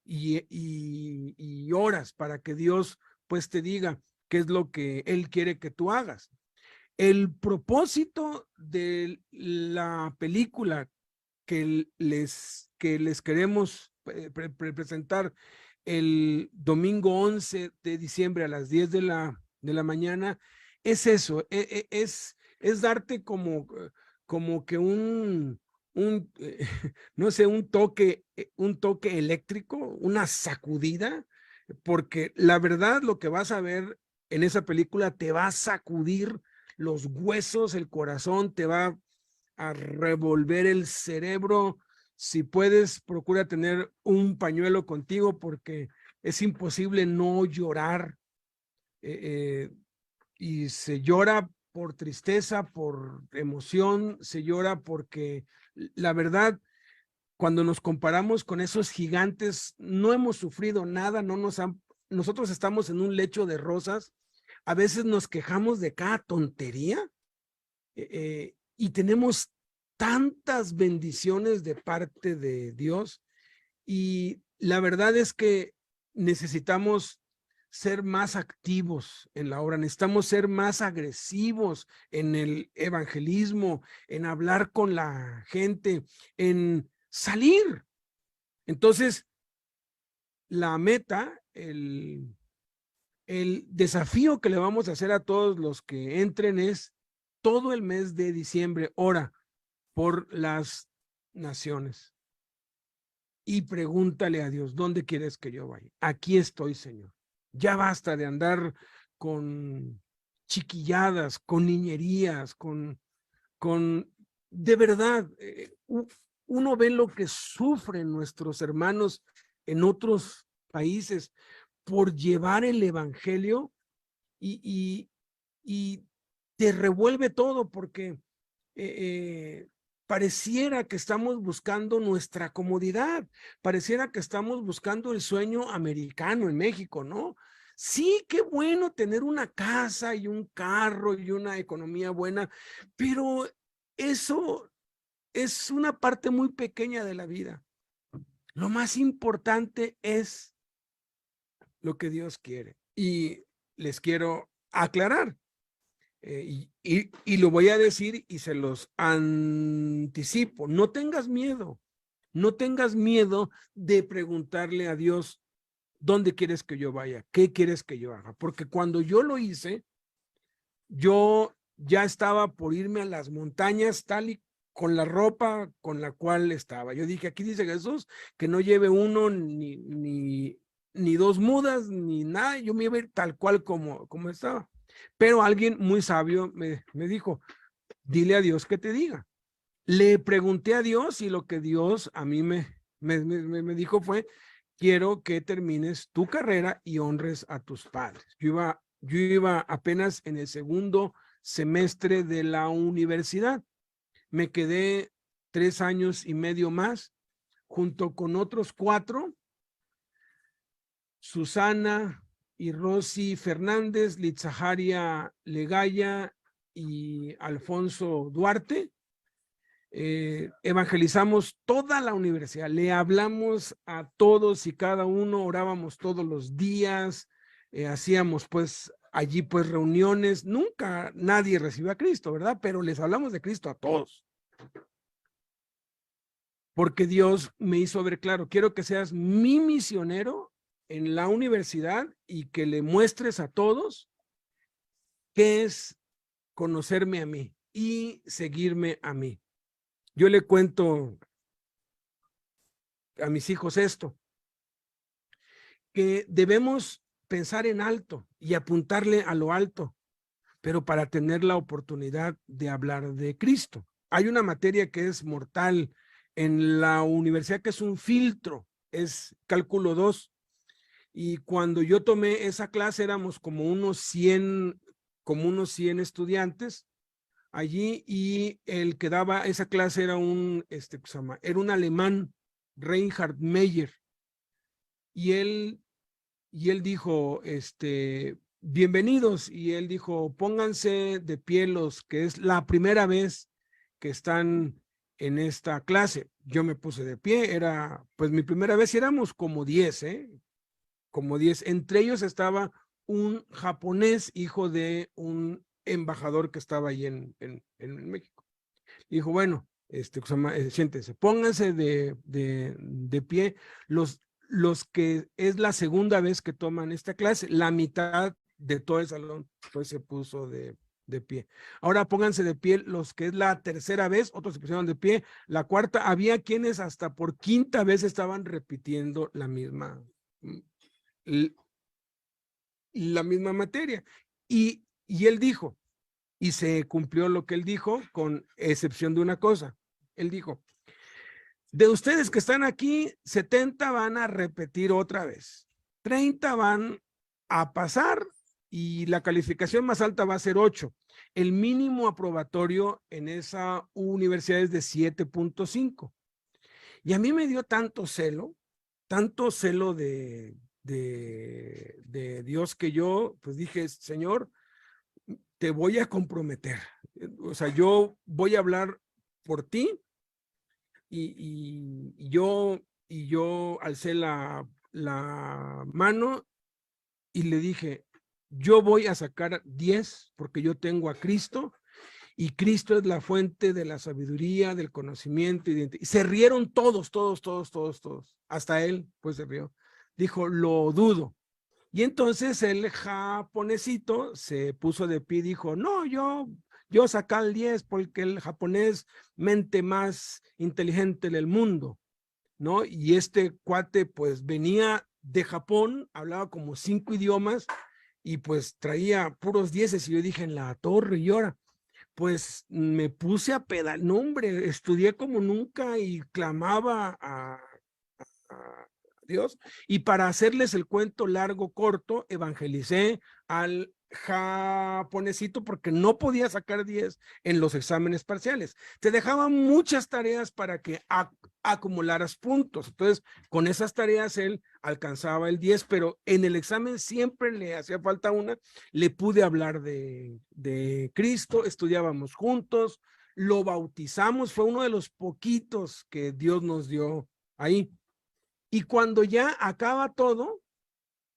Y horas para que Dios pues te diga qué es lo que Él quiere que tú hagas. El propósito de la película que les queremos presentar el domingo 11 de diciembre a las 10 de la mañana es eso, es darte como que no sé, un toque eléctrico, una sacudida, porque la verdad lo que vas a ver en esa película te va a sacudir los huesos, el corazón, te va a revolver el cerebro. Si puedes, procura tener un pañuelo contigo porque es imposible no llorar. Y se llora por tristeza, por emoción, se llora porque la verdad, cuando nos comparamos con esos gigantes, no hemos sufrido nada, nosotros estamos en un lecho de rosas, a veces nos quejamos de cada tontería y tenemos tantas bendiciones de parte de Dios y la verdad es que necesitamos ser más activos en la obra, necesitamos ser más agresivos en el evangelismo, en hablar con la gente, en salir. Entonces, la meta, el desafío que le vamos a hacer a todos los que entren es todo el mes de diciembre, ora por las naciones y pregúntale a Dios, ¿dónde quieres que yo vaya? Aquí estoy, Señor. Ya basta de andar con chiquilladas, con niñerías, de verdad, uno ve lo que sufren nuestros hermanos en otros países por llevar el evangelio y te revuelve todo porque pareciera que estamos buscando nuestra comodidad, pareciera que estamos buscando el sueño americano en México, ¿no? Sí, qué bueno tener una casa y un carro y una economía buena, pero eso es una parte muy pequeña de la vida. Lo más importante es lo que Dios quiere. Y les quiero aclarar, y lo voy a decir y se los anticipo, no tengas miedo de preguntarle a Dios, ¿dónde quieres que yo vaya? ¿Qué quieres que yo haga? Porque cuando yo lo hice, yo ya estaba por irme a las montañas tal y con la ropa con la cual estaba. Yo dije, aquí dice Jesús que no lleve uno ni dos mudas, ni nada, yo me iba a ir tal cual como estaba. Pero alguien muy sabio me dijo, dile a Dios que te diga. Le pregunté a Dios y lo que Dios a mí me dijo fue, quiero que termines tu carrera y honres a tus padres. Yo iba apenas en el segundo semestre de la universidad. Me quedé 3 años y medio más. junto con otros 4, Susana y Rosy Fernández, Litzaharia Legaya y Alfonso Duarte. Evangelizamos toda la universidad, le hablamos a todos y cada uno, orábamos todos los días, hacíamos pues allí pues reuniones, nunca nadie recibió a Cristo, ¿verdad? Pero les hablamos de Cristo a todos. Porque Dios me hizo ver claro, quiero que seas mi misionero en la universidad y que le muestres a todos qué es conocerme a mí y seguirme a mí. Yo le cuento a mis hijos esto, que debemos pensar en alto y apuntarle a lo alto, pero para tener la oportunidad de hablar de Cristo. Hay una materia que es mortal en la universidad que es un filtro, es cálculo 2, y cuando yo tomé esa clase éramos como unos 100 estudiantes allí, y el que daba esa clase era un alemán, Reinhard Meyer, y él dijo, bienvenidos, y él dijo, pónganse de pie los que es la primera vez que están en esta clase. Yo me puse de pie, era pues mi primera vez, y éramos como 10, como 10, entre ellos estaba un japonés, hijo de un embajador que estaba ahí en México. Dijo, bueno, siéntense, pónganse de pie los que es la segunda vez que toman esta clase. La mitad de todo el salón pues se puso de pie. Ahora pónganse de pie los que es la tercera vez, otros se pusieron de pie. La cuarta, había quienes hasta por quinta vez estaban repitiendo la misma materia. Y él dijo, y se cumplió lo que él dijo, con excepción de una cosa. Él dijo, de ustedes que están aquí, 70 van a repetir otra vez, 30 van a pasar y la calificación más alta va a ser 8. El mínimo aprobatorio en esa universidad es de 7.5. Y a mí me dio tanto celo de Dios, que yo pues dije, Señor, te voy a comprometer. O sea, yo voy a hablar por ti, y yo alcé la mano y le dije, yo voy a sacar 10 porque yo tengo a Cristo, y Cristo es la fuente de la sabiduría, del conocimiento. Y se rieron todos. Hasta él pues se rió. Dijo, lo dudo. Y entonces el japonesito se puso de pie y dijo, no, yo saqué el 10 porque el japonés mente más inteligente del mundo, ¿no? Y este cuate pues venía de Japón, hablaba como 5 idiomas y pues traía puros 10, y yo dije, en la torre. Y ahora pues me puse a pedal, no hombre, estudié como nunca y clamaba a Dios. Y para hacerles el cuento largo, corto, evangelicé al japonesito porque no podía sacar 10 en los exámenes parciales. Te dejaban muchas tareas para que acumularas puntos. Entonces, con esas tareas él alcanzaba el 10, pero en el examen siempre le hacía falta una. Le pude hablar de Cristo, estudiábamos juntos, lo bautizamos, fue uno de los poquitos que Dios nos dio ahí. Y cuando ya acaba todo,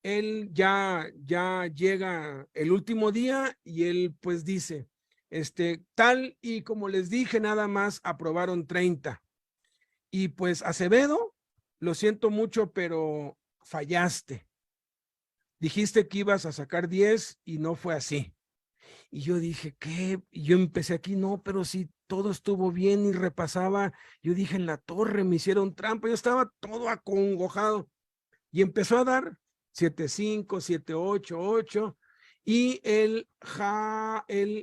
él ya llega el último día y él pues dice, tal y como les dije, nada más aprobaron 30. Y pues Acevedo, lo siento mucho, pero fallaste. Dijiste que ibas a sacar 10 y no fue así. Y yo dije, ¿qué? Y yo empecé aquí, no, pero si todo estuvo bien, y repasaba, yo dije, en la torre me hicieron trampa, yo estaba todo acongojado. Y empezó a dar 7.5, 7.8, 8, y el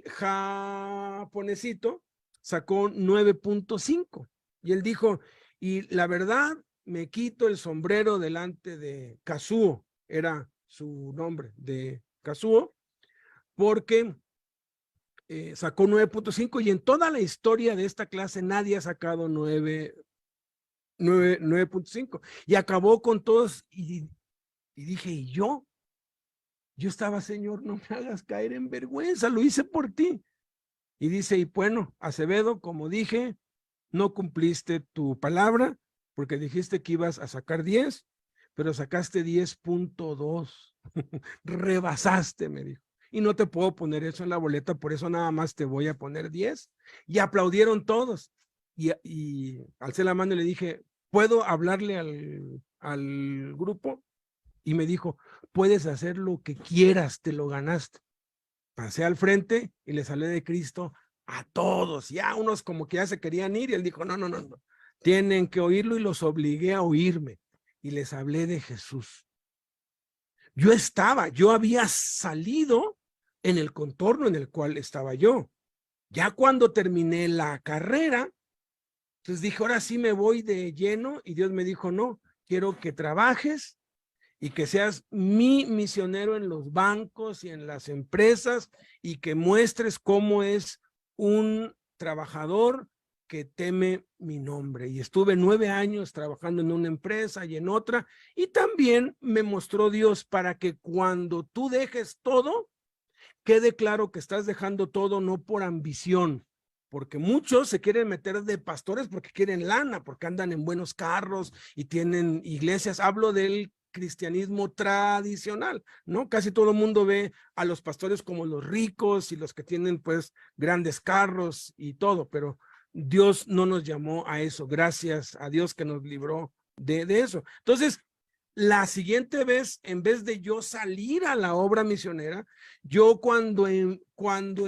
japonesito sacó 9.5. Y él dijo, y la verdad, me quito el sombrero delante de Kazuo, era su nombre, de Kazuo, porque sacó 9.5, y en toda la historia de esta clase nadie ha sacado 9 9.5. Y acabó con todos y dije, ¿y yo? Yo estaba, Señor, no me hagas caer en vergüenza, lo hice por ti. Y dice, y bueno, Acevedo, como dije, no cumpliste tu palabra porque dijiste que ibas a sacar 10, pero sacaste 10.2. Rebasaste, me dijo. Y no te puedo poner eso en la boleta, por eso nada más te voy a poner 10. Y aplaudieron todos. Y alcé la mano y le dije, ¿puedo hablarle al grupo? Y me dijo, puedes hacer lo que quieras, te lo ganaste. Pasé al frente y les hablé de Cristo a todos. Ya unos como que ya se querían ir y él dijo, no, tienen que oírlo, y los obligué a oírme. Y les hablé de Jesús. Yo había salido en el contorno en el cual estaba yo. Ya cuando terminé la carrera, entonces dije, ahora sí me voy de lleno, y Dios me dijo, no, quiero que trabajes y que seas mi misionero en los bancos y en las empresas, y que muestres cómo es un trabajador que teme mi nombre. Y estuve 9 años trabajando en una empresa y en otra, y también me mostró Dios para que cuando tú dejes todo, quede claro que estás dejando todo no por ambición, porque muchos se quieren meter de pastores porque quieren lana, porque andan en buenos carros y tienen iglesias. Hablo del cristianismo tradicional, ¿no? Casi todo el mundo ve a los pastores como los ricos y los que tienen pues grandes carros y todo, pero Dios no nos llamó a eso. Gracias a Dios que nos libró de eso. Entonces, la siguiente vez, en vez de yo salir a la obra misionera, yo cuando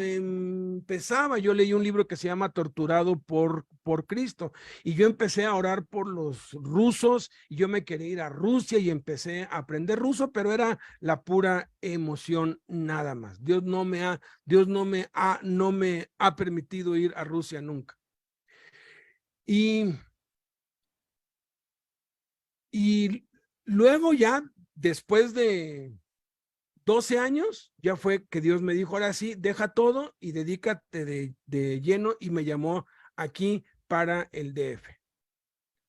empezaba, yo leí un libro que se llama Torturado por Cristo, y yo empecé a orar por los rusos, y yo me quería ir a Rusia y empecé a aprender ruso, pero era la pura emoción nada más. Dios no me ha permitido ir a Rusia nunca. Y luego ya, después de 12 años, ya fue que Dios me dijo, ahora sí, deja todo y dedícate de lleno, y me llamó aquí para el DF.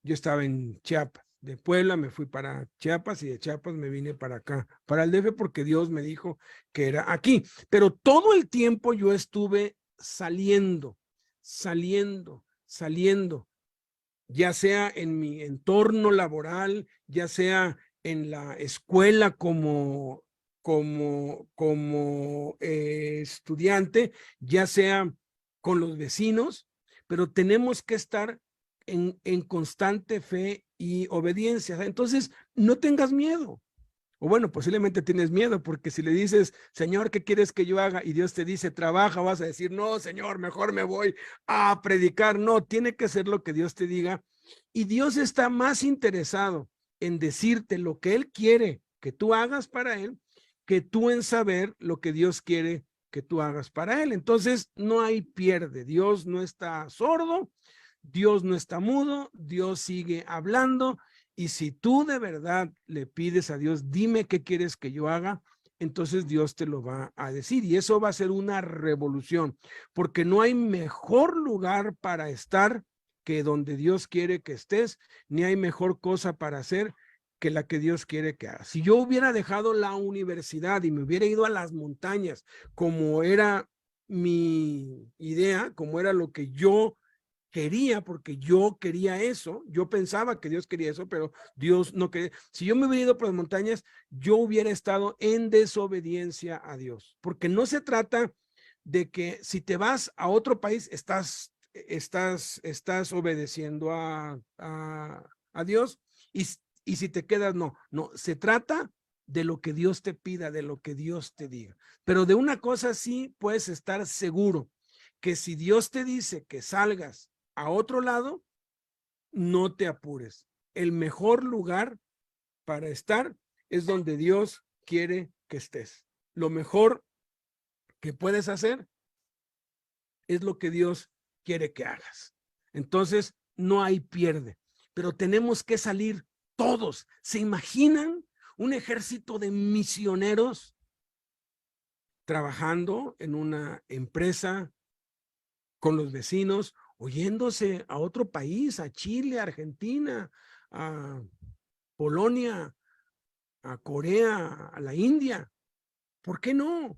Yo estaba en Chiapas, de Puebla me fui para Chiapas, y de Chiapas me vine para acá, para el DF, porque Dios me dijo que era aquí. Pero todo el tiempo yo estuve saliendo, ya sea en mi entorno laboral, ya sea en la escuela como estudiante, ya sea con los vecinos, pero tenemos que estar en constante fe y obediencia. Entonces, no tengas miedo. O bueno, posiblemente tienes miedo, porque si le dices, Señor, ¿qué quieres que yo haga? Y Dios te dice, trabaja, vas a decir, no, Señor, mejor me voy a predicar. No, tiene que ser lo que Dios te diga. Y Dios está más interesado en decirte lo que Él quiere que tú hagas para Él, que tú en saber lo que Dios quiere que tú hagas para Él. Entonces, no hay pierde. Dios no está sordo, Dios no está mudo, Dios sigue hablando. Y si tú de verdad le pides a Dios, dime qué quieres que yo haga, entonces Dios te lo va a decir, y eso va a ser una revolución, porque no hay mejor lugar para estar que donde Dios quiere que estés, ni hay mejor cosa para hacer que la que Dios quiere que hagas. Si yo hubiera dejado la universidad y me hubiera ido a las montañas, como era mi idea, como era lo que yo quería, porque yo quería eso, yo pensaba que Dios quería eso, pero Dios no quería. Si yo me hubiera ido por las montañas, yo hubiera estado en desobediencia a Dios, porque no se trata de que si te vas a otro país, estás obedeciendo a Dios, y si te quedas, no, se trata de lo que Dios te pida, de lo que Dios te diga. Pero de una cosa sí puedes estar seguro, que si Dios te dice que salgas a otro lado, no te apures. El mejor lugar para estar es donde Dios quiere que estés. Lo mejor que puedes hacer es lo que Dios quiere que hagas. Entonces, no hay pierde, pero tenemos que salir todos. ¿Se imaginan un ejército de misioneros trabajando en una empresa con los vecinos, oyéndose a otro país, a Chile, a Argentina, a Polonia, a Corea, a la India. ¿Por qué no?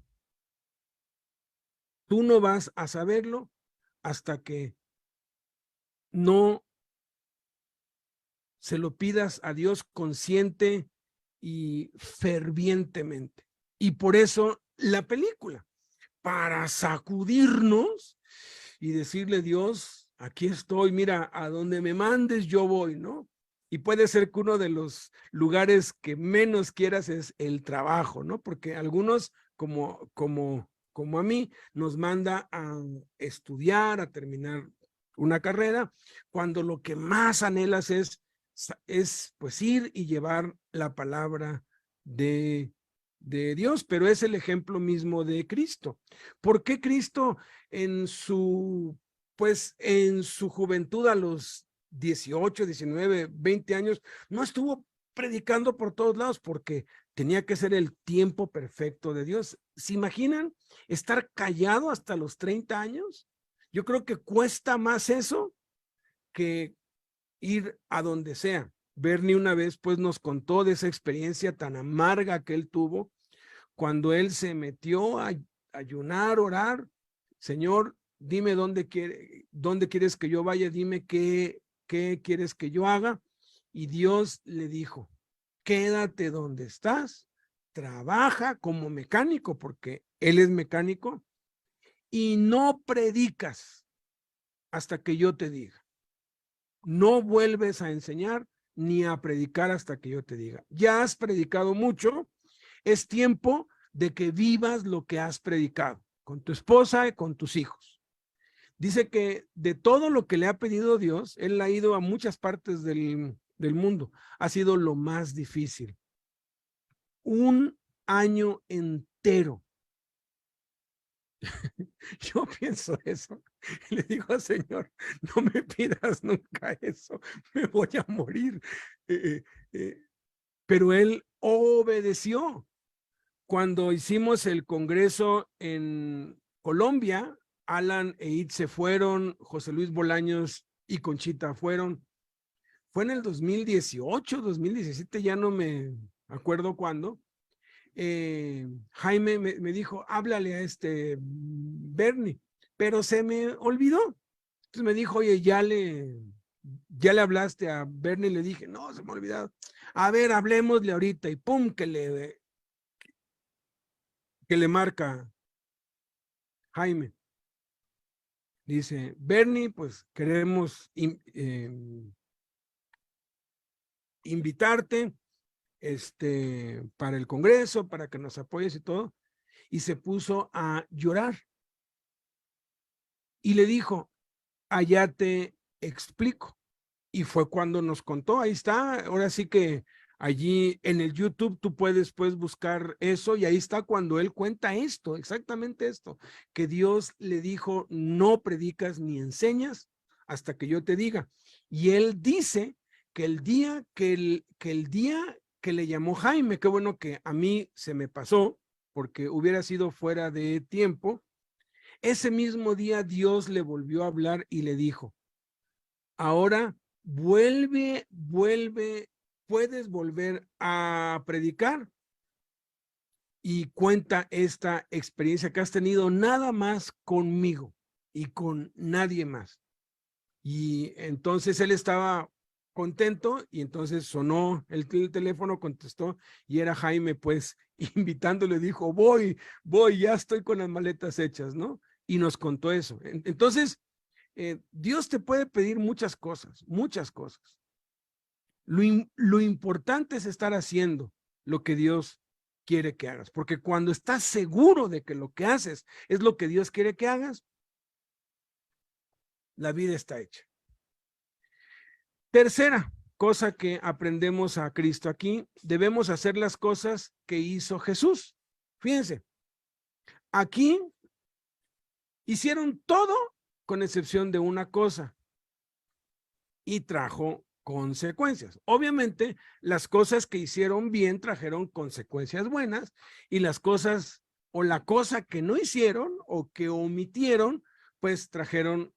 Tú no vas a saberlo hasta que no se lo pidas a Dios consciente y fervientemente. Y por eso la película, para sacudirnos y decirle, Dios, aquí estoy, mira, a donde me mandes yo voy, ¿no? Y puede ser que uno de los lugares que menos quieras es el trabajo, ¿no? Porque algunos, como a mí, nos manda a estudiar, a terminar una carrera, cuando lo que más anhelas es pues ir y llevar la palabra de Dios, pero es el ejemplo mismo de Cristo. ¿Por qué Cristo en su juventud a los 18, 19, 20 años no estuvo predicando por todos lados? Porque tenía que ser el tiempo perfecto de Dios. ¿Se imaginan estar callado hasta los 30 años? Yo creo que cuesta más eso que ir a donde sea. Bernie una vez pues nos contó de esa experiencia tan amarga que él tuvo cuando él se metió a ayunar, orar. Señor, dime dónde quieres que yo vaya, dime qué quieres que yo haga. Y Dios le dijo, quédate donde estás, trabaja como mecánico, porque él es mecánico, y no predicas hasta que yo te diga. No vuelves a enseñar ni a predicar hasta que yo te diga. Ya has predicado mucho, es tiempo de que vivas lo que has predicado con tu esposa y con tus hijos. Dice que de todo lo que le ha pedido Dios, él ha ido a muchas partes del mundo. Ha sido lo más difícil. Un año entero. Yo pienso eso. Le digo al Señor, no me pidas nunca eso, me voy a morir. Pero él obedeció. Cuando hicimos el congreso en Colombia, Alan e It se fueron, José Luis Bolaños y Conchita fueron. Fue en el 2018, 2017, ya no me acuerdo cuándo. Jaime me dijo, háblale a Bernie, pero se me olvidó. Entonces me dijo, oye, ya le hablaste a Bernie. Le dije, no, se me ha olvidado. A ver, hablemosle ahorita. Y pum, que le marca Jaime. Dice, Bernie, pues queremos invitarte para el congreso, para que nos apoyes y todo. Y se puso a llorar. Y le dijo, allá te explico. Y fue cuando nos contó, ahí está, ahora sí que allí en el YouTube tú puedes pues buscar eso, y ahí está cuando él cuenta esto, exactamente esto, que Dios le dijo, no predicas ni enseñas hasta que yo te diga. Y él dice que el día que le llamó Jaime, qué bueno que a mí se me pasó, porque hubiera sido fuera de tiempo, ese mismo día Dios le volvió a hablar y le dijo, ahora vuelve, puedes volver a predicar, y cuenta esta experiencia que has tenido nada más conmigo y con nadie más. Y entonces él estaba contento, y entonces sonó el teléfono, contestó, y era Jaime pues invitándole, dijo, voy, ya estoy con las maletas hechas, ¿no? Y nos contó eso. Entonces, Dios te puede pedir muchas cosas, muchas cosas. Lo importante es estar haciendo lo que Dios quiere que hagas, porque cuando estás seguro de que lo que haces es lo que Dios quiere que hagas, la vida está hecha. Tercera cosa que aprendemos a Cristo aquí, debemos hacer las cosas que hizo Jesús. Fíjense, aquí hicieron todo con excepción de una cosa, y trajo consecuencias. Obviamente, las cosas que hicieron bien trajeron consecuencias buenas, y las cosas o la cosa que no hicieron o que omitieron, pues trajeron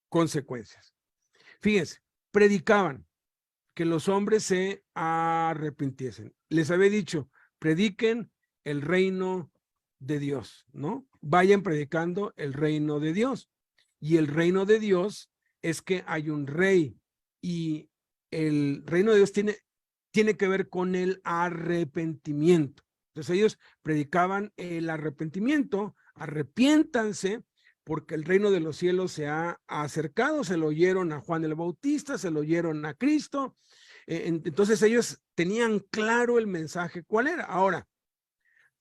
consecuencias. Fíjense, predicaban que los hombres se arrepintiesen. Les había dicho, prediquen el reino de Dios, ¿no? Vayan predicando el reino de Dios. Y el reino de Dios es que hay un rey y el reino de Dios tiene que ver con el arrepentimiento. Entonces ellos predicaban el arrepentimiento, arrepiéntanse porque el reino de los cielos se ha acercado, se lo oyeron a Juan el Bautista, se lo oyeron a Cristo. Entonces ellos tenían claro el mensaje cuál era. Ahora,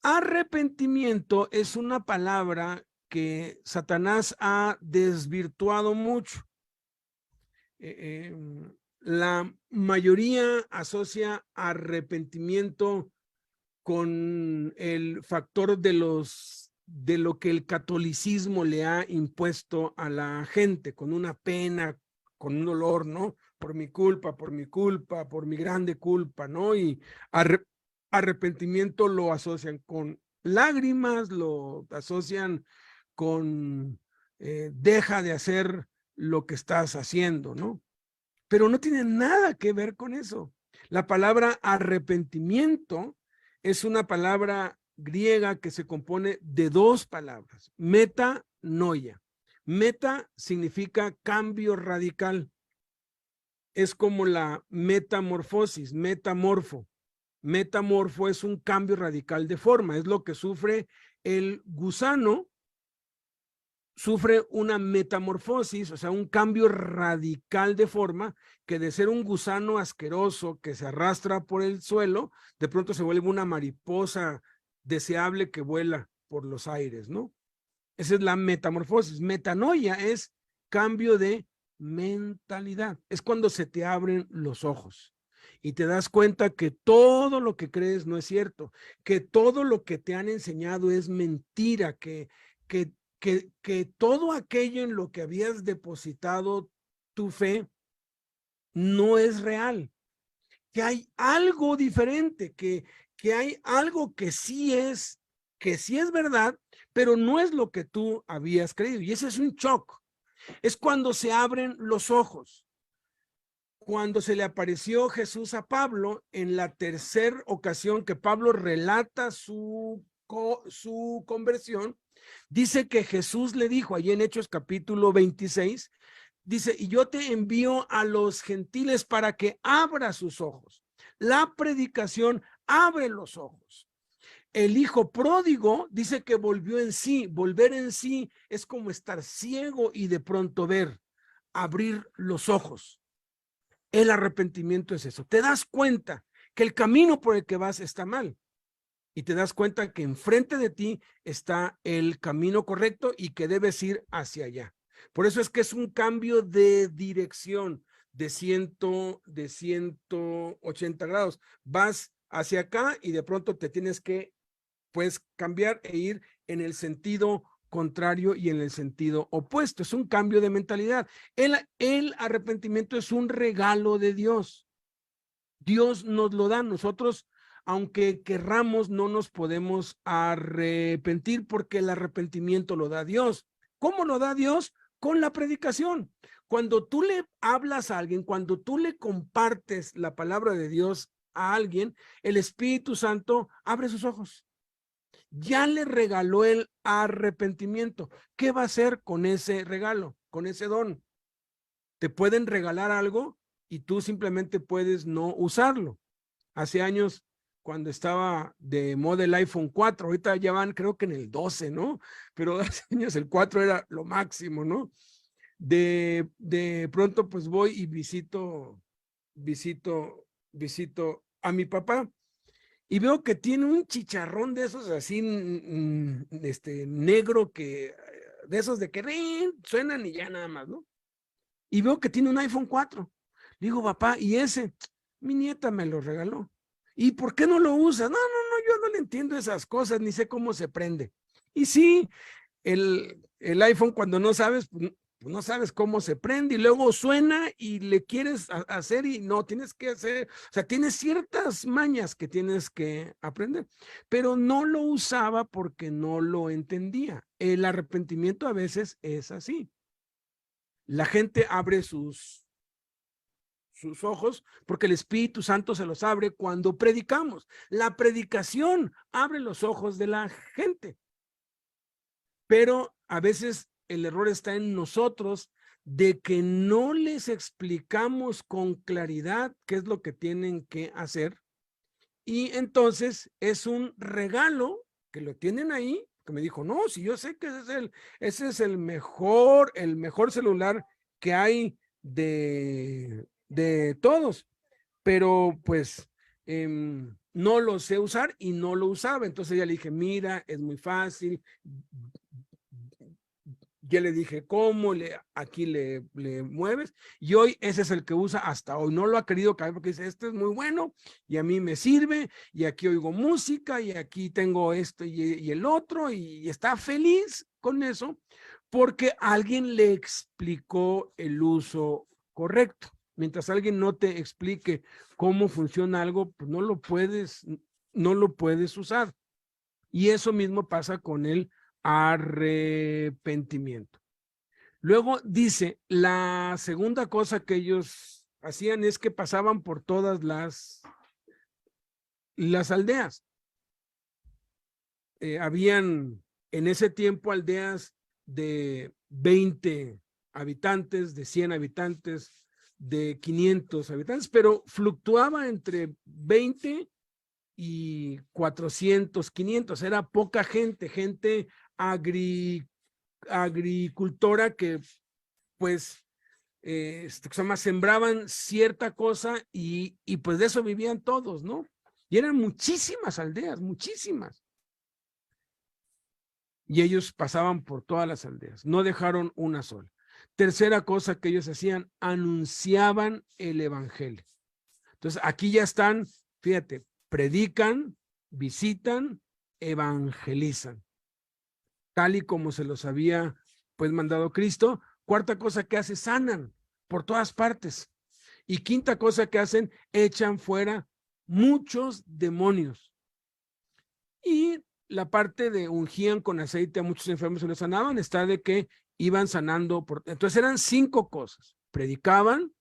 arrepentimiento es una palabra que Satanás ha desvirtuado mucho. La mayoría asocia arrepentimiento con el factor de lo que el catolicismo le ha impuesto a la gente, con una pena, con un dolor, ¿no? Por mi culpa, por mi grande culpa, ¿no? Y arrepentimiento lo asocian con lágrimas, lo asocian con deja de hacer lo que estás haciendo, ¿no? Pero no tiene nada que ver con eso. La palabra arrepentimiento es una palabra griega que se compone de dos palabras, metanoia. Meta significa cambio radical. Es como la metamorfosis, metamorfo. Metamorfo es un cambio radical de forma, es lo que sufre el gusano, sufre una metamorfosis, o sea, un cambio radical de forma, que de ser un gusano asqueroso que se arrastra por el suelo, de pronto se vuelve una mariposa deseable que vuela por los aires, ¿no? Esa es la metamorfosis. Metanoia es cambio de mentalidad. Es cuando se te abren los ojos y te das cuenta que todo lo que crees no es cierto, que todo lo que te han enseñado es mentira, que todo aquello en lo que habías depositado tu fe no es real, que hay algo diferente, que hay algo que sí es verdad, pero no es lo que tú habías creído. Y ese es un shock. Es cuando se abren los ojos. Cuando se le apareció Jesús a Pablo, en la tercera ocasión que Pablo relata su conversión, dice que Jesús le dijo, allí en Hechos capítulo 26, dice, y yo te envío a los gentiles para que abra sus ojos. La predicación abre los ojos. El hijo pródigo dice que volvió en sí. Volver en sí es como estar ciego y de pronto ver, abrir los ojos. El arrepentimiento es eso. Te das cuenta que el camino por el que vas está mal y te das cuenta que enfrente de ti está el camino correcto y que debes ir hacia allá. Por eso es que es un cambio de dirección de 180 grados. Vas hacia acá y de pronto te tienes que, pues, cambiar e ir en el sentido contrario y en el sentido opuesto. Es un cambio de mentalidad. El arrepentimiento es un regalo de Dios. Dios nos lo da. Nosotros, aunque querramos, no nos podemos arrepentir porque el arrepentimiento lo da Dios. ¿Cómo lo da Dios? Con la predicación. Cuando tú le hablas a alguien, cuando tú le compartes la palabra de Dios a alguien, el Espíritu Santo abre sus ojos. Ya le regaló el arrepentimiento. ¿Qué va a hacer con ese regalo, con ese don? Te pueden regalar algo y tú simplemente puedes no usarlo. Hace años, cuando estaba de moda el iPhone 4, ahorita ya van creo que en el 12, ¿no? Pero hace años el 4 era lo máximo, ¿no? De pronto pues voy y visito a mi papá. Y veo que tiene un chicharrón de esos así, negro, que de esos de que suenan y ya nada más, ¿no? Y veo que tiene un iPhone 4. Digo, papá, ¿y ese? Mi nieta me lo regaló. ¿Y por qué no lo usa? No, yo no le entiendo esas cosas, ni sé cómo se prende. Y sí, el iPhone cuando no sabes, pues no sabes cómo se prende y luego suena y le quieres hacer y no, tienes que hacer, o sea, tienes ciertas mañas que tienes que aprender, pero no lo usaba porque no lo entendía. El arrepentimiento a veces es así. La gente abre sus ojos porque el Espíritu Santo se los abre cuando predicamos. La predicación abre los ojos de la gente. Pero a veces el error está en nosotros de que no les explicamos con claridad qué es lo que tienen que hacer. Y entonces es un regalo que lo tienen ahí, que me dijo, no, si yo sé que ese es el mejor celular que hay de todos, pero pues no lo sé usar y no lo usaba. Entonces ya le dije, mira, es muy fácil. Ya le dije cómo, aquí le mueves, y hoy ese es el que usa hasta hoy. No lo ha querido cambiar porque dice, este es muy bueno y a mí me sirve, y aquí oigo música y aquí tengo esto y el otro, y está feliz con eso porque alguien le explicó el uso correcto. Mientras alguien no te explique cómo funciona algo, pues no lo puedes usar. Y eso mismo pasa con el arrepentimiento. Luego dice, la segunda cosa que ellos hacían es que pasaban por todas las aldeas. Habían en ese tiempo aldeas de 20 habitantes, de 100 habitantes, de 500 habitantes, pero fluctuaba entre 20 y 400, 500. Era poca gente agricultora que pues sembraban cierta cosa y pues de eso vivían todos, ¿no? Y eran muchísimas aldeas, muchísimas. Y ellos pasaban por todas las aldeas, no dejaron una sola. Tercera cosa que ellos hacían, anunciaban el evangelio. Entonces aquí ya están, fíjate, predican, visitan, evangelizan, tal y como se los había pues mandado Cristo. Cuarta cosa que hace, sanan por todas partes. Y quinta cosa que hacen, echan fuera muchos demonios. Y la parte de ungían con aceite a muchos enfermos y los sanaban, está de que iban sanando. Entonces eran 5 cosas: predicaban,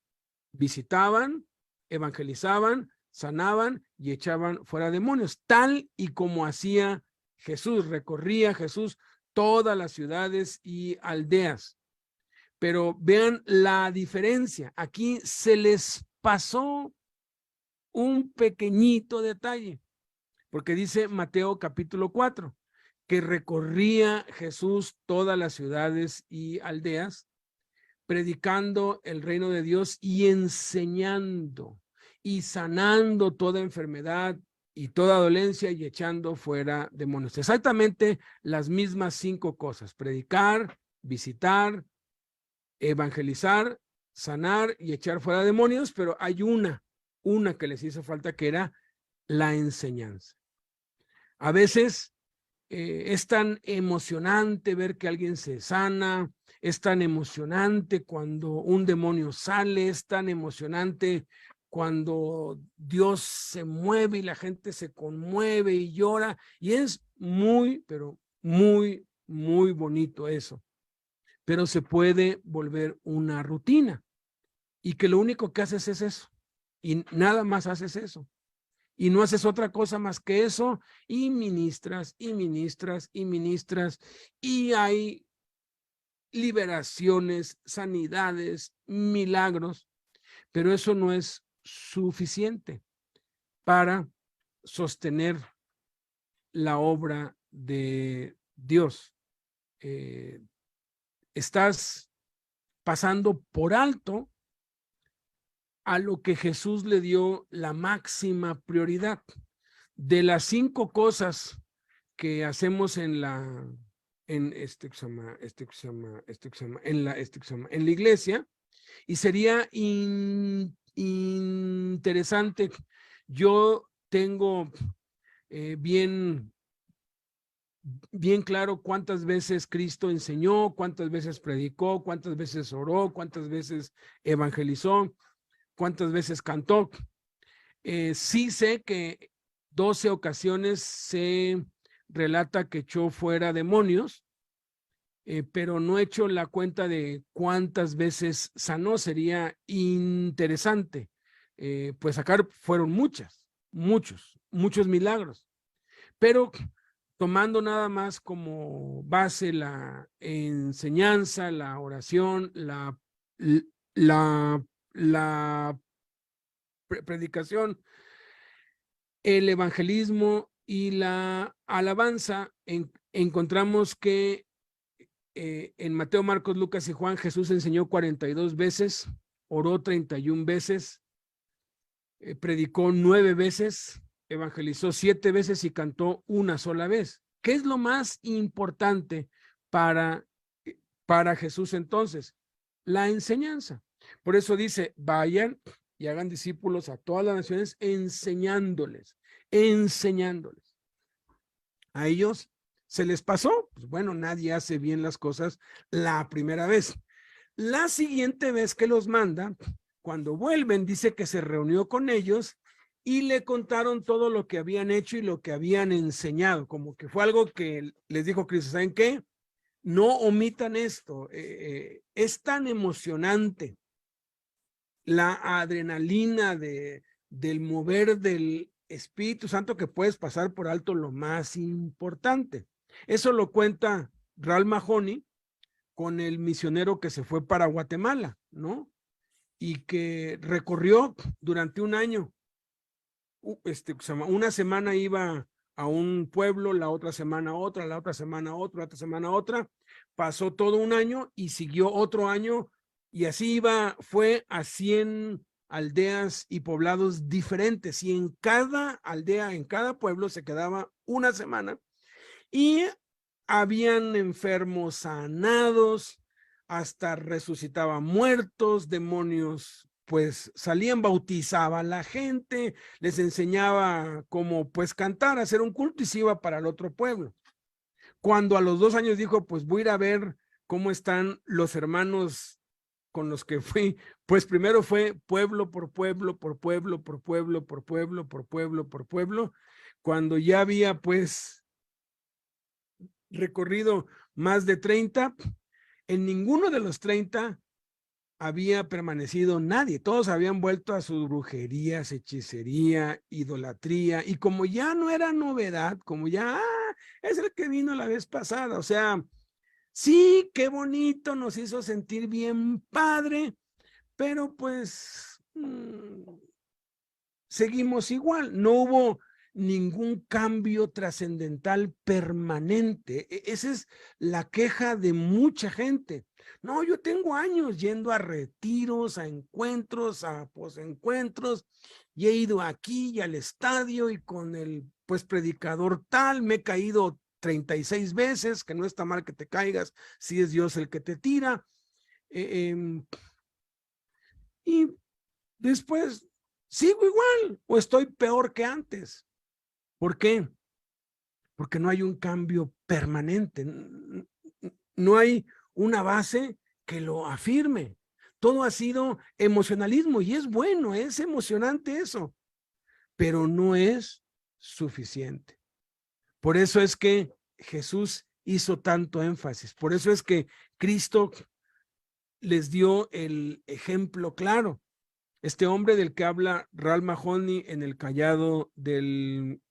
visitaban, evangelizaban, sanaban y echaban fuera demonios, tal y como hacía Jesús. Recorría Jesús todas las ciudades y aldeas. Pero vean la diferencia. Aquí se les pasó un pequeñito detalle, porque dice Mateo capítulo 4, que recorría Jesús todas las ciudades y aldeas, predicando el reino de Dios y enseñando y sanando toda enfermedad y toda dolencia y echando fuera demonios. Exactamente las mismas 5 cosas: predicar, visitar, evangelizar, sanar y echar fuera demonios, pero hay una que les hizo falta, que era la enseñanza. A veces es tan emocionante ver que alguien se sana, es tan emocionante cuando un demonio sale, es tan emocionante cuando Dios se mueve y la gente se conmueve y llora, y es muy, pero muy, muy bonito eso. Pero se puede volver una rutina y que lo único que haces es eso y nada más haces eso. Y no haces otra cosa más que eso, y ministras, y ministras, y ministras, y hay liberaciones, sanidades, milagros, pero eso no es suficiente para sostener la obra de Dios. Estás pasando por alto a lo que Jesús le dio la máxima prioridad. De las 5 cosas que hacemos en la iglesia, y sería interesante, yo tengo bien claro cuántas veces Cristo enseñó, cuántas veces predicó, cuántas veces oró, cuántas veces evangelizó, cuántas veces cantó. Sí sé que 12 ocasiones se relata que echó fuera demonios, pero no he hecho la cuenta de cuántas veces sanó. Sería interesante. Pues sacar fueron muchos milagros, pero tomando nada más como base la enseñanza, la oración, la predicación, el evangelismo y la alabanza, encontramos que en Mateo, Marcos, Lucas y Juan, Jesús enseñó 42 veces, oró 31 veces, predicó 9 veces, evangelizó 7 veces y cantó una sola vez. ¿Qué es lo más importante para Jesús entonces? La enseñanza. Por eso dice, vayan y hagan discípulos a todas las naciones, enseñándoles. A ellos se les pasó, pues bueno, nadie hace bien las cosas la primera vez. La siguiente vez que los manda, cuando vuelven, dice que se reunió con ellos y le contaron todo lo que habían hecho y lo que habían enseñado, como que fue algo que les dijo Cristo. ¿Saben qué? No omitan esto. Es tan emocionante la adrenalina del mover del Espíritu Santo que puedes pasar por alto lo más importante. Eso lo cuenta Ralph Mahoney con el misionero que se fue para Guatemala, ¿no? Y que recorrió durante un año. Una semana iba a un pueblo, la otra semana otra, la otra semana otra, la otra semana otra. Pasó todo un año y siguió otro año y así fue a 100 aldeas y poblados diferentes, y en cada aldea, en cada pueblo se quedaba una semana y habían enfermos sanados, hasta resucitaban muertos, demonios pues salían, bautizaba a la gente, les enseñaba cómo pues cantar, hacer un culto y se iba para el otro pueblo. Cuando a los 2 años dijo, pues voy a ir a ver cómo están los hermanos con los que fui, pues primero fue pueblo por pueblo, por pueblo, por pueblo, por pueblo, por pueblo, por pueblo. Cuando ya había pues recorrido más de 30, en ninguno de los 30 había permanecido nadie. Todos habían vuelto a sus brujerías, hechicería, idolatría, y como ya no era novedad, como ya es el que vino la vez pasada, o sea, sí, qué bonito, nos hizo sentir bien padre, pero pues seguimos igual, no hubo ningún cambio trascendental permanente. Esa es la queja de mucha gente. No, yo tengo años yendo a retiros, a encuentros, a posencuentros, y he ido aquí y al estadio y con el pues predicador tal, me he caído 36 veces, que no está mal que te caigas si es Dios el que te tira. Y después sigo igual o estoy peor que antes. ¿Por qué? Porque no hay un cambio permanente. No hay una base que lo afirme. Todo ha sido emocionalismo y es bueno, es emocionante eso, pero no es suficiente. Por eso es que Jesús hizo tanto énfasis. Por eso es que Cristo les dio el ejemplo claro. Este hombre del que habla Ralph Mahoney en El Callado del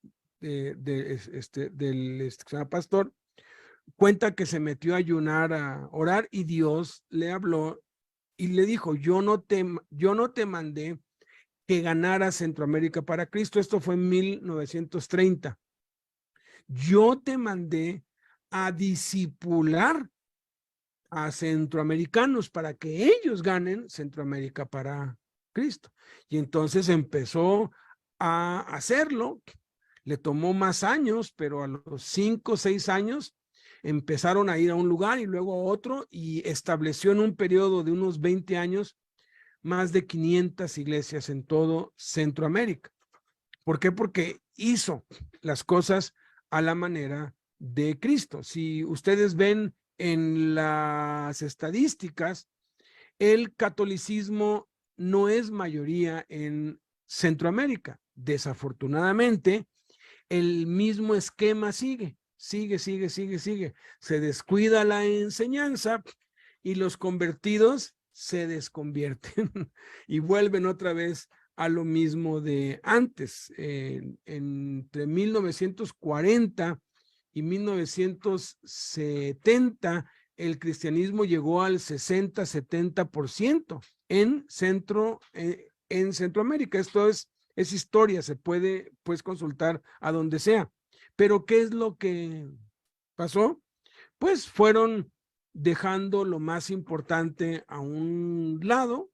pastor, cuenta que se metió a ayunar, a orar, y Dios le habló y le dijo, yo no te mandé que ganara Centroamérica para Cristo. Esto fue en 1930. Yo te mandé a discipular a centroamericanos para que ellos ganen Centroamérica para Cristo. Y entonces empezó a hacerlo. Le tomó más años, pero a los 5 o 6 años empezaron a ir a un lugar y luego a otro, y estableció en un periodo de unos 20 años más de 500 iglesias en todo Centroamérica. ¿Por qué? Porque hizo las cosas a la manera de Cristo. Si ustedes ven en las estadísticas, el catolicismo no es mayoría en Centroamérica. Desafortunadamente, el mismo esquema sigue. sigue. Se descuida la enseñanza y los convertidos se desconvierten y vuelven otra vez a lo mismo de antes. Entre 1940 y 1970, el cristianismo llegó al 60-70% en Centroamérica. Esto es historia, se puede pues consultar a donde sea. Pero ¿qué es lo que pasó? Pues fueron dejando lo más importante a un lado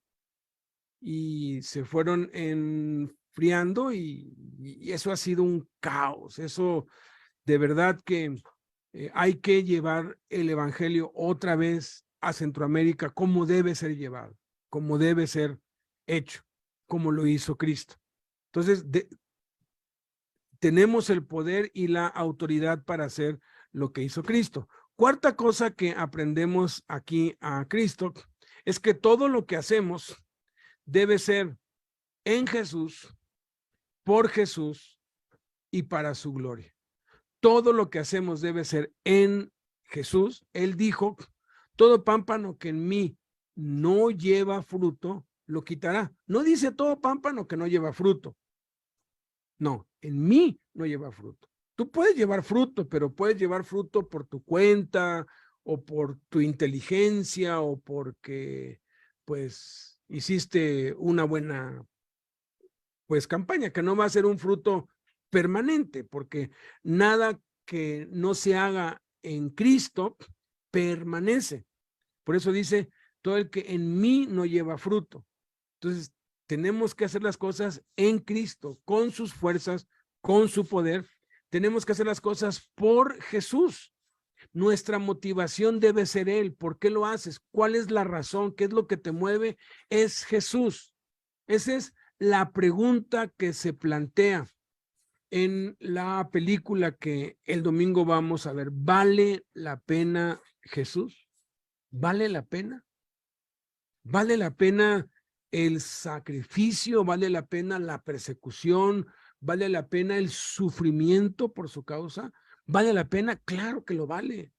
y se fueron enfriando y eso ha sido un caos. Eso de verdad que hay que llevar el evangelio otra vez a Centroamérica como debe ser llevado, como debe ser hecho, como lo hizo Cristo. Entonces, tenemos el poder y la autoridad para hacer lo que hizo Cristo. Cuarta cosa que aprendemos aquí a Cristo es que todo lo que hacemos debe ser en Jesús, por Jesús y para su gloria. Todo lo que hacemos debe ser en Jesús. Él dijo, todo pámpano que en mí no lleva fruto, lo quitará. No dice todo pámpano que no lleva fruto. No, en mí no lleva fruto. Tú puedes llevar fruto, pero puedes llevar fruto por tu cuenta o por tu inteligencia o porque pues hiciste una buena pues campaña, que no va a ser un fruto permanente, porque nada que no se haga en Cristo permanece. Por eso dice, todo el que en mí no lleva fruto. Entonces, tenemos que hacer las cosas en Cristo, con sus fuerzas, con su poder. Tenemos que hacer las cosas por Jesús. Nuestra motivación debe ser Él. ¿Por qué lo haces? ¿Cuál es la razón? ¿Qué es lo que te mueve? Es Jesús. Esa es la pregunta que se plantea en la película que el domingo vamos a ver. ¿Vale la pena Jesús? ¿Vale la pena? ¿Vale la pena el sacrificio? ¿Vale la pena la persecución? ¿Vale la pena el sufrimiento por su causa? ¿Vale la pena? Claro que lo vale.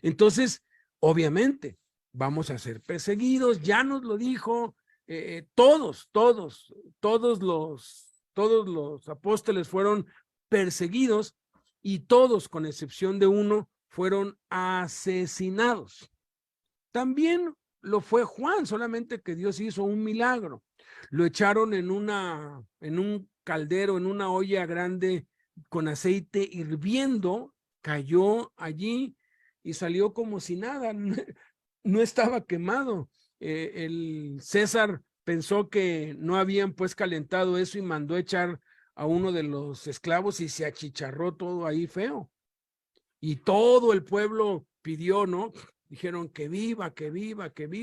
Entonces, obviamente, vamos a ser perseguidos, ya nos lo dijo, todos los apóstoles fueron perseguidos y todos, con excepción de uno, fueron asesinados. También lo fue Juan, solamente que Dios hizo un milagro. Lo echaron en un caldero, en una olla grande con aceite hirviendo, cayó allí y salió como si nada, no estaba quemado. El César pensó que no habían pues calentado eso y mandó echar a uno de los esclavos y se achicharró todo ahí feo. Y todo el pueblo pidió, ¿no? Dijeron que viva. Y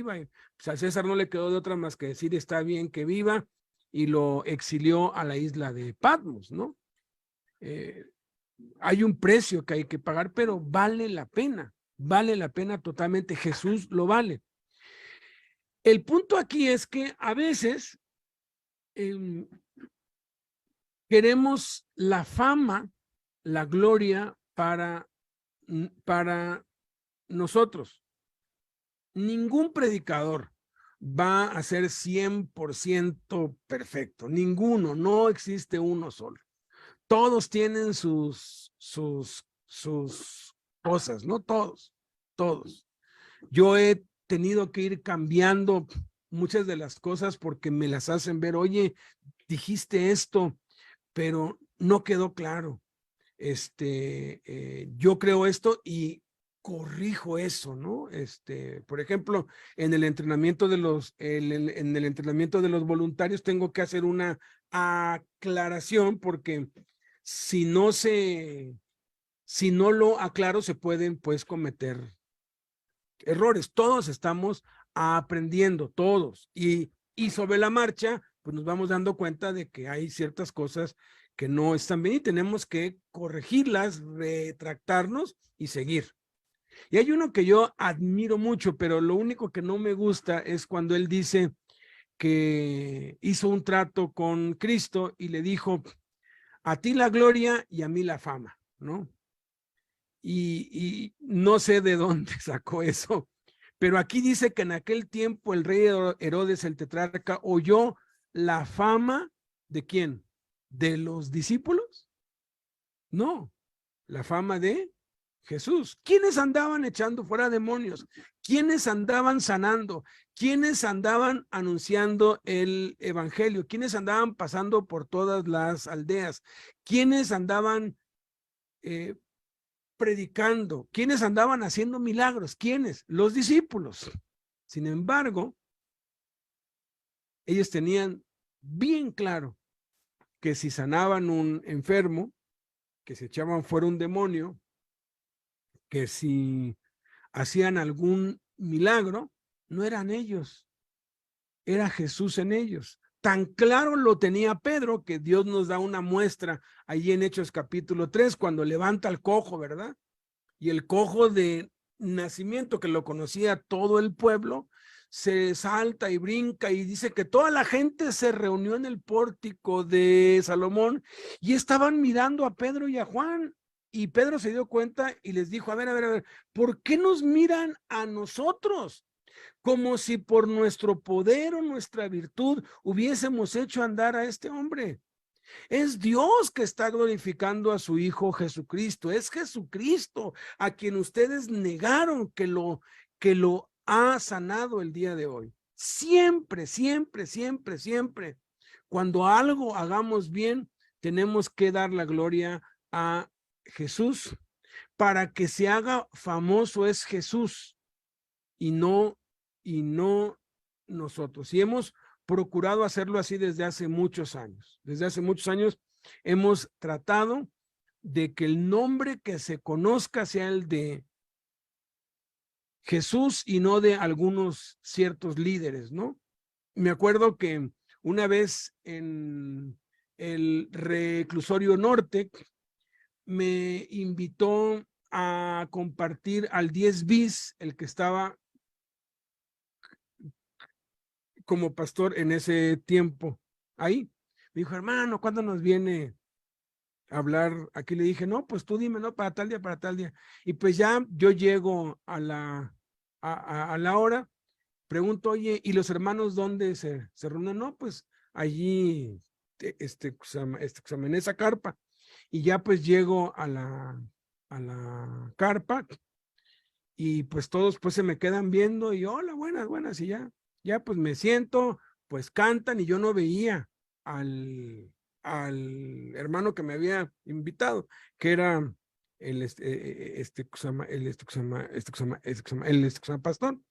pues a César no le quedó de otra más que decir está bien que viva y lo exilió a la isla de Patmos, ¿no? Hay un precio que hay que pagar, pero vale la pena totalmente. Jesús lo vale. El punto aquí es que a veces queremos la fama, la gloria para nosotros. Ningún predicador va a ser 100% perfecto. Ninguno, no existe uno solo. Todos tienen sus cosas, ¿no? Todos. Yo he tenido que ir cambiando muchas de las cosas porque me las hacen ver, oye, dijiste esto, pero no quedó claro. Yo creo esto y corrijo eso, ¿no? Por ejemplo, en el entrenamiento de los voluntarios tengo que hacer una aclaración porque si no lo aclaro se pueden pues cometer errores. Todos estamos aprendiendo, todos. Y sobre la marcha, pues nos vamos dando cuenta de que hay ciertas cosas que no están bien y tenemos que corregirlas, retractarnos y seguir. Y hay uno que yo admiro mucho, pero lo único que no me gusta es cuando él dice que hizo un trato con Cristo y le dijo, a ti la gloria y a mí la fama, ¿no? y no sé de dónde sacó eso, pero aquí dice que en aquel tiempo el rey Herodes el tetrarca oyó la fama ¿de quién? ¿De los discípulos? No, la fama de Jesús. ¿Quiénes andaban echando fuera demonios? ¿Quiénes andaban sanando? ¿Quiénes andaban anunciando el evangelio? ¿Quiénes andaban pasando por todas las aldeas? ¿Quiénes andaban predicando? ¿Quiénes andaban haciendo milagros? ¿Quiénes? Los discípulos. Sin embargo, ellos tenían bien claro que si sanaban un enfermo, que se echaban fuera un demonio, que si hacían algún milagro, no eran ellos, era Jesús en ellos. Tan claro lo tenía Pedro que Dios nos da una muestra allí en Hechos capítulo 3, cuando levanta al cojo, ¿verdad? Y el cojo de nacimiento, que lo conocía todo el pueblo, se salta y brinca y dice que toda la gente se reunió en el pórtico de Salomón y estaban mirando a Pedro y a Juan. Y Pedro se dio cuenta y les dijo, a ver, ¿por qué nos miran a nosotros? Como si por nuestro poder o nuestra virtud hubiésemos hecho andar a este hombre. Es Dios que está glorificando a su Hijo Jesucristo. Es Jesucristo a quien ustedes negaron que lo ha sanado el día de hoy. Siempre, siempre, siempre, siempre. Cuando algo hagamos bien, tenemos que dar la gloria a Jesús. Para que se haga famoso es Jesús y no nosotros. Y hemos procurado hacerlo así desde hace muchos años. Desde hace muchos años hemos tratado de que el nombre que se conozca sea el de Jesús y no de algunos ciertos líderes, ¿no? Me acuerdo que una vez en el reclusorio norte me invitó a compartir al 10 bis, el que estaba como pastor en ese tiempo. Ahí me dijo, hermano, ¿cuándo nos viene a hablar? Aquí le dije, no, pues tú dime, no, para tal día, para tal día. Y pues ya yo llego a la hora, pregunto, oye, ¿y los hermanos dónde se reúnen? No, pues allí, en esa carpa. Y ya pues llego a la carpa y pues todos pues se me quedan viendo y hola, buenas, y ya pues me siento, pues cantan y yo no veía al hermano que me había invitado, que era el pastor.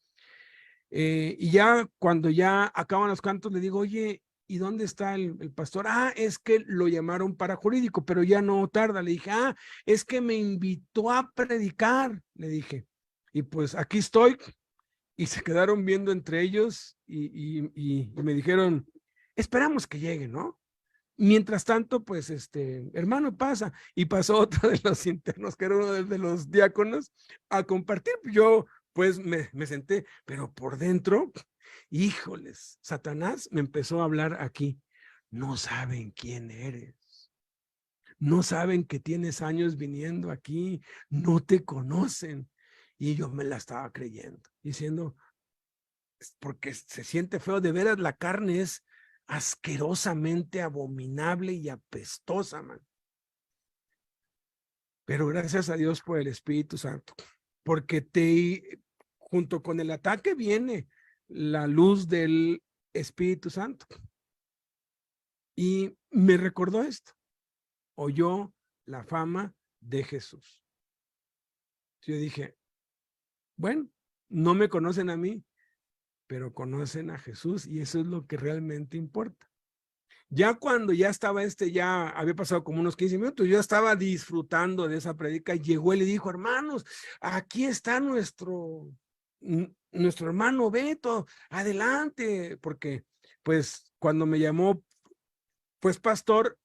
Y ya cuando ya acaban los cantos le digo, oye, ¿y dónde está el pastor? Ah, es que lo llamaron para jurídico, pero ya no tarda. Le dije, es que me invitó a predicar, le dije. Y pues aquí estoy. Y se quedaron viendo entre ellos y me dijeron, esperamos que llegue, ¿no? Mientras tanto, pues, hermano, pasa. Y pasó otro de los internos, que era uno de los diáconos, a compartir. Yo, pues, me senté, pero por dentro, híjoles, Satanás me empezó a hablar aquí. No saben quién eres. No saben que tienes años viniendo aquí. No te conocen. Y yo me la estaba creyendo, diciendo, porque se siente feo, de veras la carne es asquerosamente abominable y apestosa, man. Pero gracias a Dios por el Espíritu Santo, porque junto con el ataque viene la luz del Espíritu Santo. Y me recordó esto, oyó la fama de Jesús. Yo dije, bueno, no me conocen a mí, pero conocen a Jesús y eso es lo que realmente importa. Ya cuando ya estaba ya había pasado como unos 15 minutos, yo estaba disfrutando de esa predica, llegó y le dijo, hermanos, aquí está nuestro hermano Beto, adelante, porque pues cuando me llamó, pues pastor,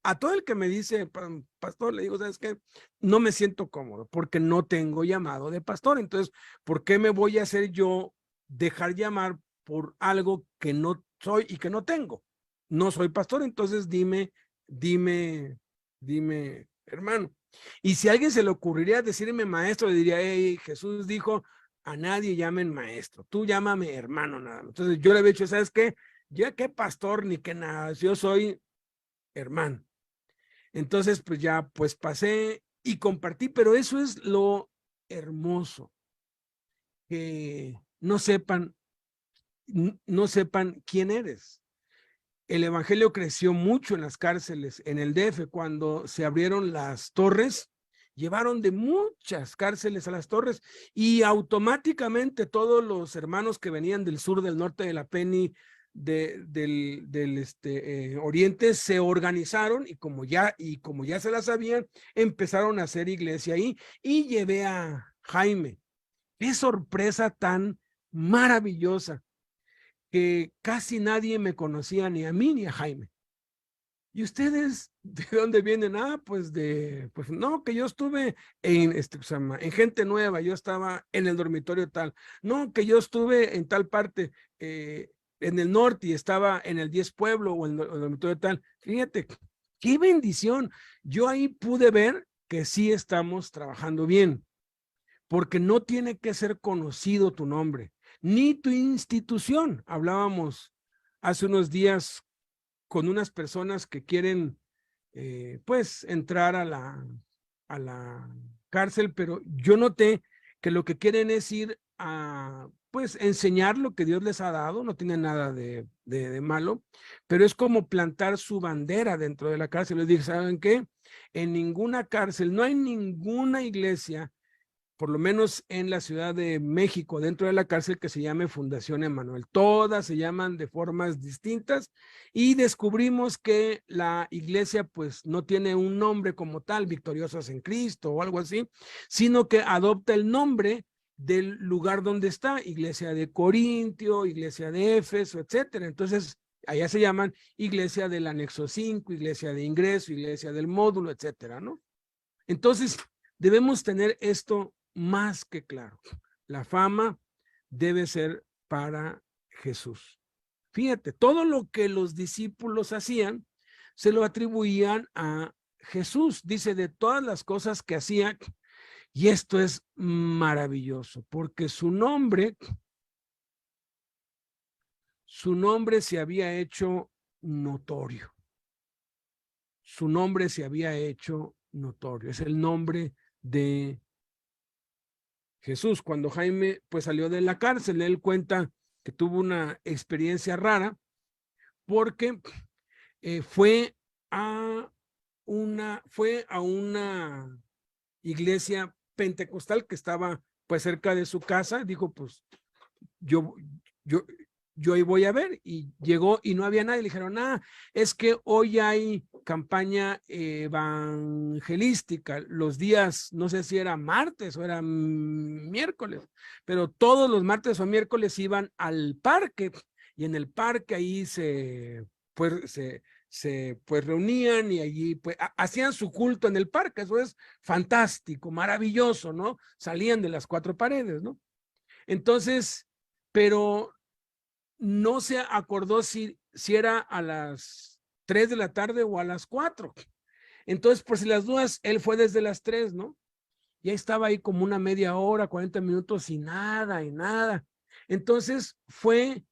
a todo el que me dice pastor, le digo, ¿sabes qué? No me siento cómodo porque no tengo llamado de pastor. Entonces, ¿por qué me voy a hacer yo dejar llamar por algo que no soy y que no tengo? No soy pastor, entonces dime, hermano. Y si a alguien se le ocurriría decirme maestro, le diría, hey, Jesús dijo, a nadie llamen maestro, tú llámame hermano nada más. Entonces yo le había dicho, ¿sabes qué? Ya qué pastor ni qué nada, yo soy hermano. Entonces pues ya pues pasé y compartí, pero eso es lo hermoso, que no sepan quién eres. El evangelio creció mucho en las cárceles, en el DF, cuando se abrieron las torres, llevaron de muchas cárceles a las torres y automáticamente todos los hermanos que venían del sur, del norte de la Penny, del oriente, se organizaron y como ya se la sabían, empezaron a hacer iglesia ahí y llevé a Jaime. Qué sorpresa tan maravillosa, que casi nadie me conocía, ni a mí ni a Jaime. ¿Y ustedes de dónde vienen? Pues no, que yo estuve en Gente Nueva, yo estaba en el dormitorio tal. No, que yo estuve en tal parte, en el norte y estaba en el 10 Pueblo o en el dormitorio tal. Fíjate, qué bendición. Yo ahí pude ver que sí estamos trabajando bien, porque no tiene que ser conocido tu nombre, ni tu institución. Hablábamos hace unos días con unas personas que quieren, pues, entrar a la cárcel, pero yo noté que lo que quieren es ir a, pues, enseñar lo que Dios les ha dado, no tiene nada de malo, pero es como plantar su bandera dentro de la cárcel. Les dije, ¿saben qué? En ninguna cárcel, no hay ninguna iglesia, por lo menos en la Ciudad de México, dentro de la cárcel, que se llame Fundación Emanuel. Todas se llaman de formas distintas y descubrimos que la iglesia pues no tiene un nombre como tal, Victoriosos en Cristo o algo así, sino que adopta el nombre del lugar donde está, iglesia de Corintio, iglesia de Éfeso, etcétera. Entonces, allá se llaman iglesia del anexo 5, iglesia de ingreso, iglesia del módulo, etcétera, ¿no? Entonces, debemos tener esto más que claro. La fama debe ser para Jesús. Fíjate, todo lo que los discípulos hacían se lo atribuían a Jesús. Dice, de todas las cosas que hacía, y esto es maravilloso, porque su nombre se había hecho notorio. Su nombre se había hecho notorio. Es el nombre de Jesús. Cuando Jaime pues salió de la cárcel, él cuenta que tuvo una experiencia rara porque fue a una iglesia pentecostal que estaba pues cerca de su casa. Dijo, pues yo ahí voy a ver, y llegó y no había nadie. Le dijeron, es que hoy hay campaña evangelística, los días, no sé si era martes o era miércoles, pero todos los martes o miércoles iban al parque, y en el parque ahí se reunían y allí pues hacían su culto en el parque. Eso es fantástico, maravilloso, ¿no? Salían de las cuatro paredes, ¿no? Entonces, pero no se acordó si era a las 3 de la tarde o a las 4. Entonces, por si las dudas, él fue desde las 3, ¿no? Y ahí estaba ahí como una media hora, 40 minutos y nada. Entonces fue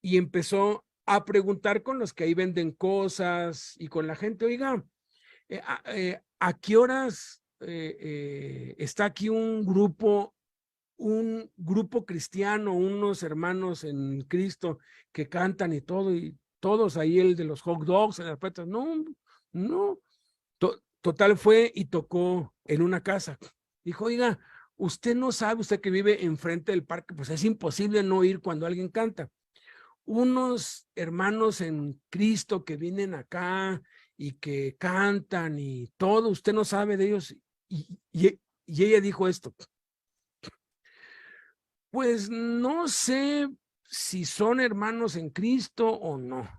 y empezó a preguntar con los que ahí venden cosas y con la gente, oiga, ¿a qué horas está aquí un grupo cristiano, unos hermanos en Cristo que cantan y todo, y todos ahí, el de los hot dogs, en las puertas? No. Total fue y tocó en una casa. Dijo, oiga, usted no sabe, usted que vive enfrente del parque, pues es imposible no ir cuando alguien canta. Unos hermanos en Cristo que vienen acá y que cantan y todo, usted no sabe de ellos. Y ella dijo esto: pues no sé si son hermanos en Cristo o no.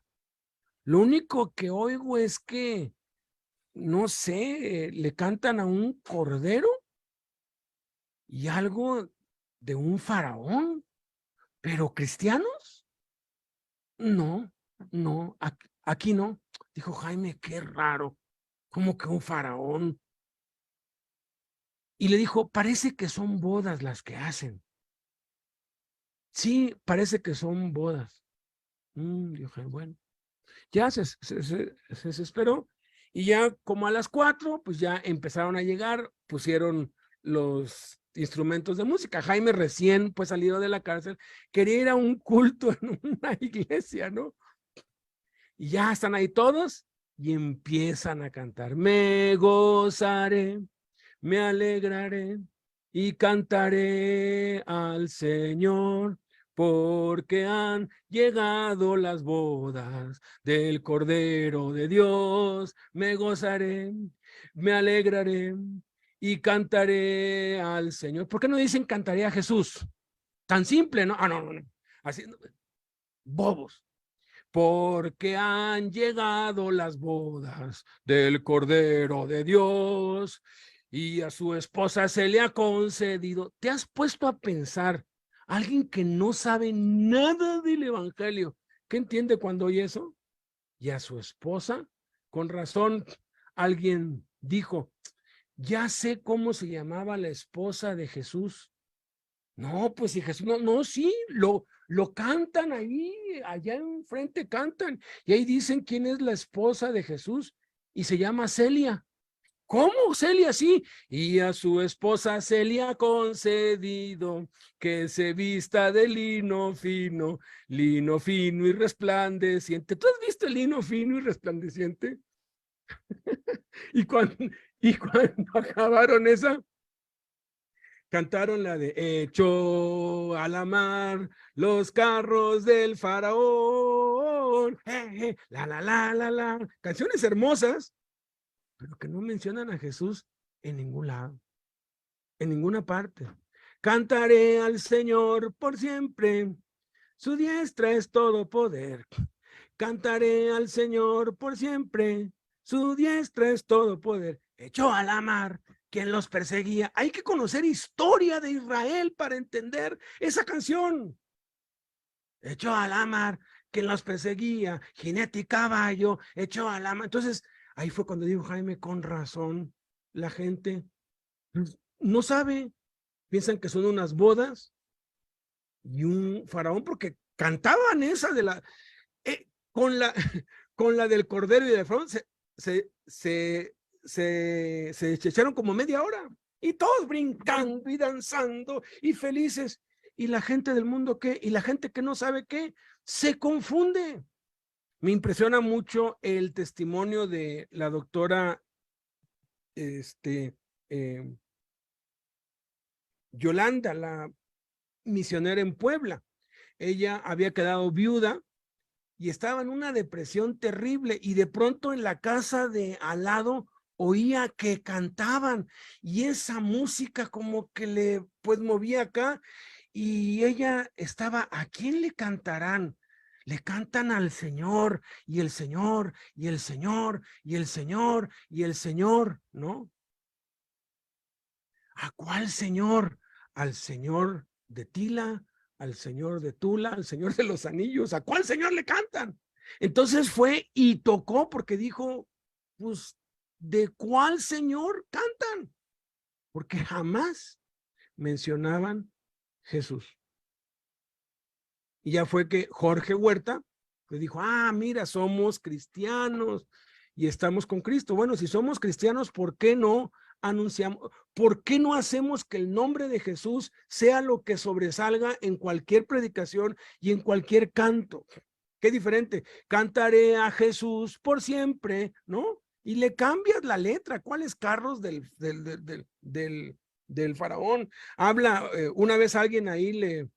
Lo único que oigo es que, no sé, le cantan a un cordero y algo de un faraón, pero cristianos, no, aquí no. Dijo Jaime, qué raro, como que un faraón. y le dijo, parece que son bodas las que hacen. Sí, parece que son bodas. Dije, bueno, ya se desesperó y ya como a las 4, pues ya empezaron a llegar, pusieron los instrumentos de música. Jaime recién pues salido de la cárcel, quería ir a un culto en una iglesia, ¿no? Y ya están ahí todos y empiezan a cantar. Me gozaré, me alegraré y cantaré al Señor, porque han llegado las bodas del Cordero de Dios. Me gozaré, me alegraré y cantaré al Señor. ¿Por qué no dicen cantaré a Jesús? Tan simple, ¿no? Ah, no, no, no. Así, bobos. Porque han llegado las bodas del Cordero de Dios y a su esposa se le ha concedido. ¿Te has puesto a pensar, alguien que no sabe nada del evangelio, qué entiende cuando oye eso? Y a su esposa, con razón, alguien dijo, ya sé cómo se llamaba la esposa de Jesús. No, pues si Jesús, no, sí, lo cantan ahí, allá enfrente cantan, y ahí dicen quién es la esposa de Jesús, y se llama Celia. ¿Cómo Celia? Sí, y a su esposa Celia ha concedido que se vista de lino fino y resplandeciente. ¿Tú has visto el lino fino y resplandeciente? y cuando, y cuando acabaron esa, cantaron la de echó a la mar los carros del faraón, la. Canciones hermosas, pero que no mencionan a Jesús en ningún lado, en ninguna parte. Cantaré al Señor por siempre, su diestra es todo poder. Cantaré al Señor por siempre, su diestra es todo poder. Echó a la mar quien los perseguía. Hay que conocer historia de Israel para entender esa canción. Echó a la mar quien los perseguía, jinete y caballo, echó a la mar. Entonces, ahí fue cuando dijo Jaime, con razón, la gente no sabe, piensan que son unas bodas y un faraón, porque cantaban esa de la, con la, con la del Cordero y del Faraón, se echaron como media hora y todos brincando y danzando y felices. Y la gente del mundo, ¿qué? Y la gente que no sabe qué, se confunde. Me impresiona mucho el testimonio de la doctora Yolanda, la misionera en Puebla. Ella había quedado viuda y estaba en una depresión terrible y de pronto en la casa de al lado oía que cantaban y esa música como que le pues movía acá y ella estaba, ¿a quién le cantarán? Le cantan al Señor y el Señor y el Señor y el Señor y el Señor, ¿no? ¿A cuál Señor? Al Señor de Tila, al Señor de Tula, al Señor de los Anillos. ¿A cuál Señor le cantan? Entonces fue y tocó porque dijo, pues, ¿de cuál Señor cantan? Porque jamás mencionaban Jesús. Y ya fue que Jorge Huerta le dijo, mira, somos cristianos y estamos con Cristo. Bueno, si somos cristianos, ¿por qué no anunciamos? ¿Por qué no hacemos que el nombre de Jesús sea lo que sobresalga en cualquier predicación y en cualquier canto? Qué diferente. Cantaré a Jesús por siempre, ¿no? Y le cambias la letra. ¿Cuáles carros del faraón? Habla, una vez alguien ahí le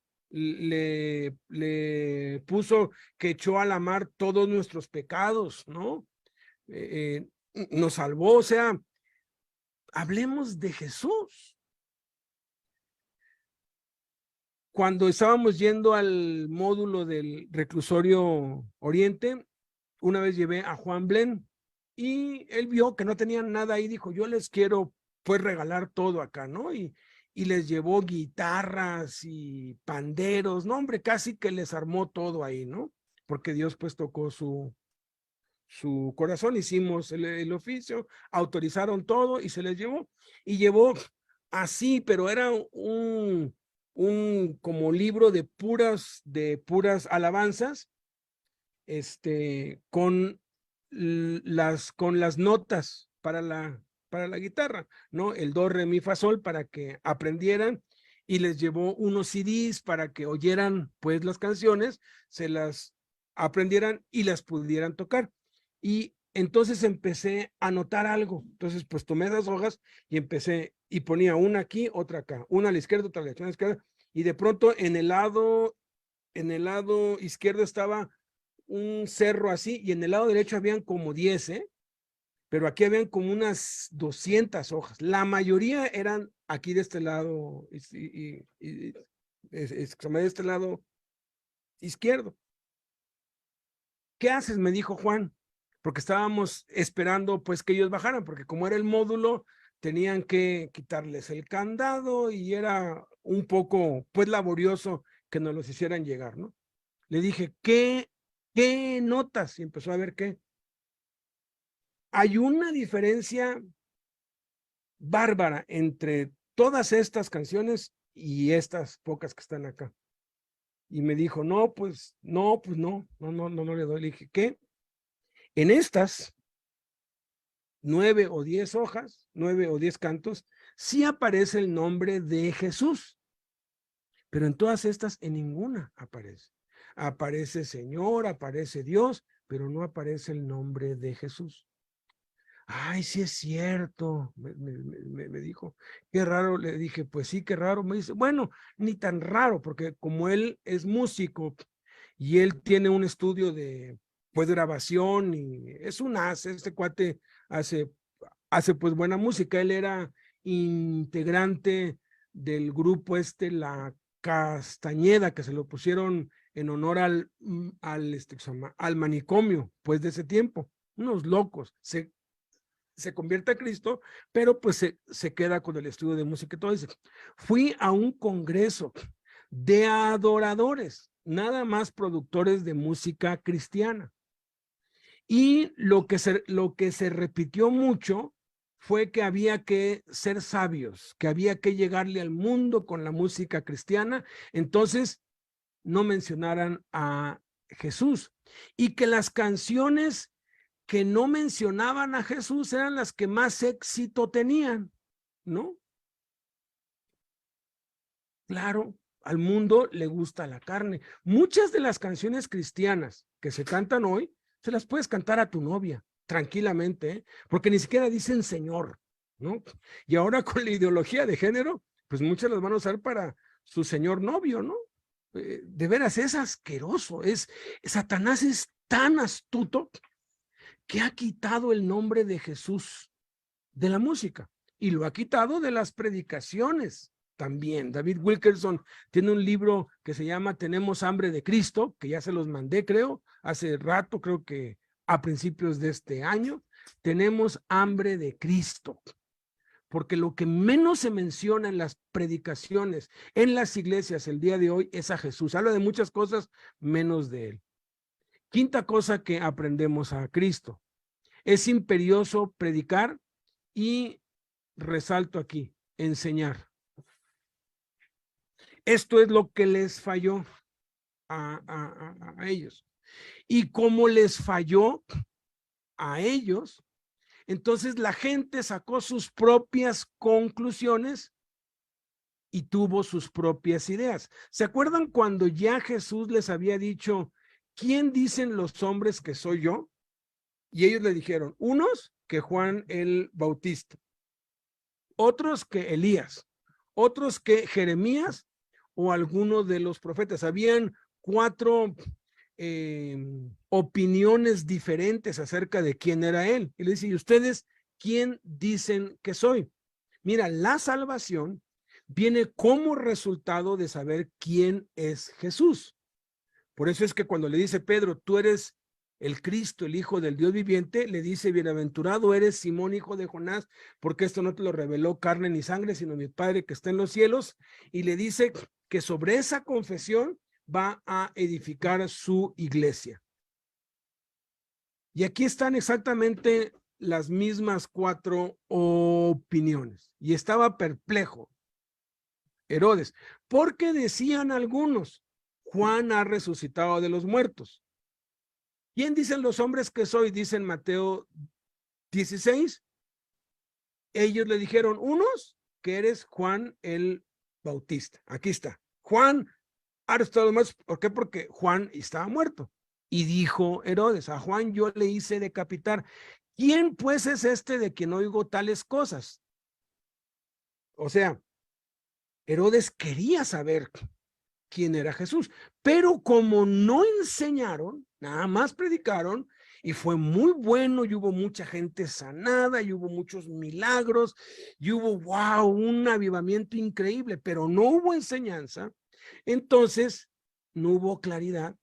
puso que echó a la mar todos nuestros pecados, ¿no? Nos salvó, o sea, hablemos de Jesús. Cuando estábamos yendo al módulo del reclusorio Oriente, una vez llevé a Juan Blen y él vio que no tenían nada ahí, dijo, yo les quiero pues regalar todo acá, ¿no? Y les llevó guitarras y panderos, no, hombre, casi que les armó todo ahí, ¿no? Porque Dios pues tocó su corazón, hicimos el oficio, autorizaron todo y se les llevó. Y llevó así, pero era un como libro de puras alabanzas, con las notas para la guitarra, ¿no? El do, re, mi, fa, sol, para que aprendieran, y les llevó unos CDs para que oyeran pues las canciones, se las aprendieran y las pudieran tocar. Y entonces empecé a notar algo. Entonces pues tomé las hojas y empecé, y ponía una aquí, otra acá, una a la izquierda, otra a la izquierda, y de pronto en el lado izquierdo estaba un cerro así, y en el lado derecho habían como 10, pero aquí habían como unas 200 hojas. La mayoría eran aquí de este lado, de este lado izquierdo. ¿Qué haces? Me dijo Juan, porque estábamos esperando pues que ellos bajaran, porque como era el módulo, tenían que quitarles el candado y era un poco pues laborioso que nos los hicieran llegar, ¿no? Le dije, ¿qué notas? Y empezó a ver qué. Hay una diferencia bárbara entre todas estas canciones y estas pocas que están acá. Y me dijo, no le doy. Le dije, ¿qué? En estas 9 o 10 hojas, 9 o 10 cantos, sí aparece el nombre de Jesús, pero en todas estas, en ninguna aparece. Aparece Señor, aparece Dios, pero no aparece el nombre de Jesús. Ay, sí es cierto, me dijo. Qué raro. Le dije, pues sí, qué raro. Me dice, bueno, ni tan raro, porque como él es músico y él tiene un estudio de pues grabación y es un este cuate hace pues buena música. Él era integrante del grupo La Castañeda, que se lo pusieron en honor al manicomio, pues de ese tiempo. Unos locos. Se convierte a Cristo, pero pues se queda con el estudio de música y todo. Dice, fui a un congreso de adoradores, nada más productores de música cristiana. Y lo que se repitió mucho fue que había que ser sabios, que había que llegarle al mundo con la música cristiana. Entonces, no mencionaran a Jesús, y que las canciones que no mencionaban a Jesús eran las que más éxito tenían, ¿no? Claro, al mundo le gusta la carne. Muchas de las canciones cristianas que se cantan hoy, se las puedes cantar a tu novia, tranquilamente, porque ni siquiera dicen Señor, ¿no? Y ahora con la ideología de género, pues muchas las van a usar para su señor novio, ¿no? De veras, es asqueroso. Satanás es tan astuto que ha quitado el nombre de Jesús de la música y lo ha quitado de las predicaciones también. David Wilkerson tiene un libro que se llama Tenemos hambre de Cristo, que ya se los mandé, creo, hace rato, creo que a principios de este año. Tenemos hambre de Cristo, porque lo que menos se menciona en las predicaciones, en las iglesias el día de hoy, es a Jesús. Habla de muchas cosas menos de él. Quinta cosa que aprendemos a Cristo: es imperioso predicar y, resalto aquí, enseñar. Esto es lo que les falló a ellos. Y como les falló a ellos, entonces la gente sacó sus propias conclusiones y tuvo sus propias ideas. ¿Se acuerdan cuando ya Jesús les había dicho, ¿quién dicen los hombres que soy yo? Y ellos le dijeron, unos que Juan el Bautista, otros que Elías, otros que Jeremías o alguno de los profetas. Habían 4 opiniones diferentes acerca de quién era él. Y le dice, ¿y ustedes quién dicen que soy? Mira, la salvación viene como resultado de saber quién es Jesús. Por eso es que cuando le dice Pedro, tú eres el Cristo, el Hijo del Dios viviente, le dice, bienaventurado eres Simón, hijo de Jonás, porque esto no te lo reveló carne ni sangre, sino mi Padre que está en los cielos. Y le dice que sobre esa confesión va a edificar su iglesia. Y aquí están exactamente las mismas 4 opiniones y estaba perplejo Herodes, porque decían algunos, Juan ha resucitado de los muertos. ¿Quién dicen los hombres que soy? Dicen Mateo 16. Ellos le dijeron, unos, que eres Juan el Bautista. Aquí está. Juan ha resucitado de los muertos. ¿Por qué? Porque Juan estaba muerto. Y dijo Herodes, a Juan yo le hice decapitar. ¿Quién pues es este de quien oigo tales cosas? O sea, Herodes quería saber quién era Jesús, pero como no enseñaron, nada más predicaron, y fue muy bueno, y hubo mucha gente sanada, y hubo muchos milagros, y hubo, wow, un avivamiento increíble, pero no hubo enseñanza, entonces no hubo claridad,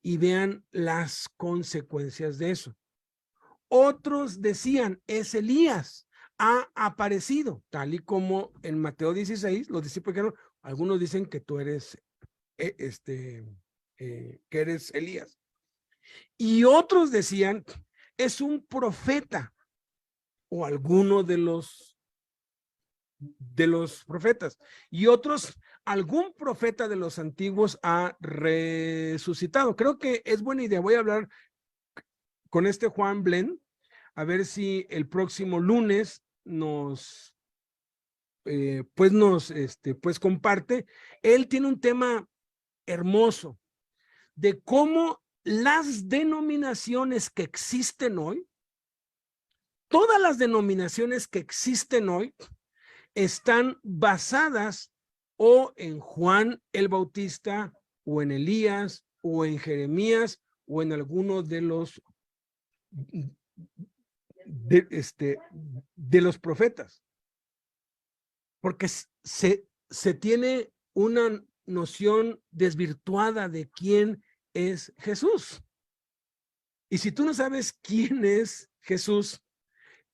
y vean las consecuencias de eso. Otros decían, es Elías, ha aparecido, tal y como en Mateo 16, los discípulos dijeron, algunos dicen que tú eres, que eres Elías. Y otros decían, es un profeta o alguno de los profetas. Y otros, algún profeta de los antiguos ha resucitado. Creo que es buena idea. Voy a hablar con este Juan Blen, a ver si el próximo lunes nos pues comparte. Él tiene un tema hermoso de cómo las denominaciones que existen hoy, todas las denominaciones que existen hoy están basadas o en Juan el Bautista o en Elías o en Jeremías o en alguno de los de los profetas, porque se tiene una noción desvirtuada de quién es Jesús. Y si tú no sabes quién es Jesús,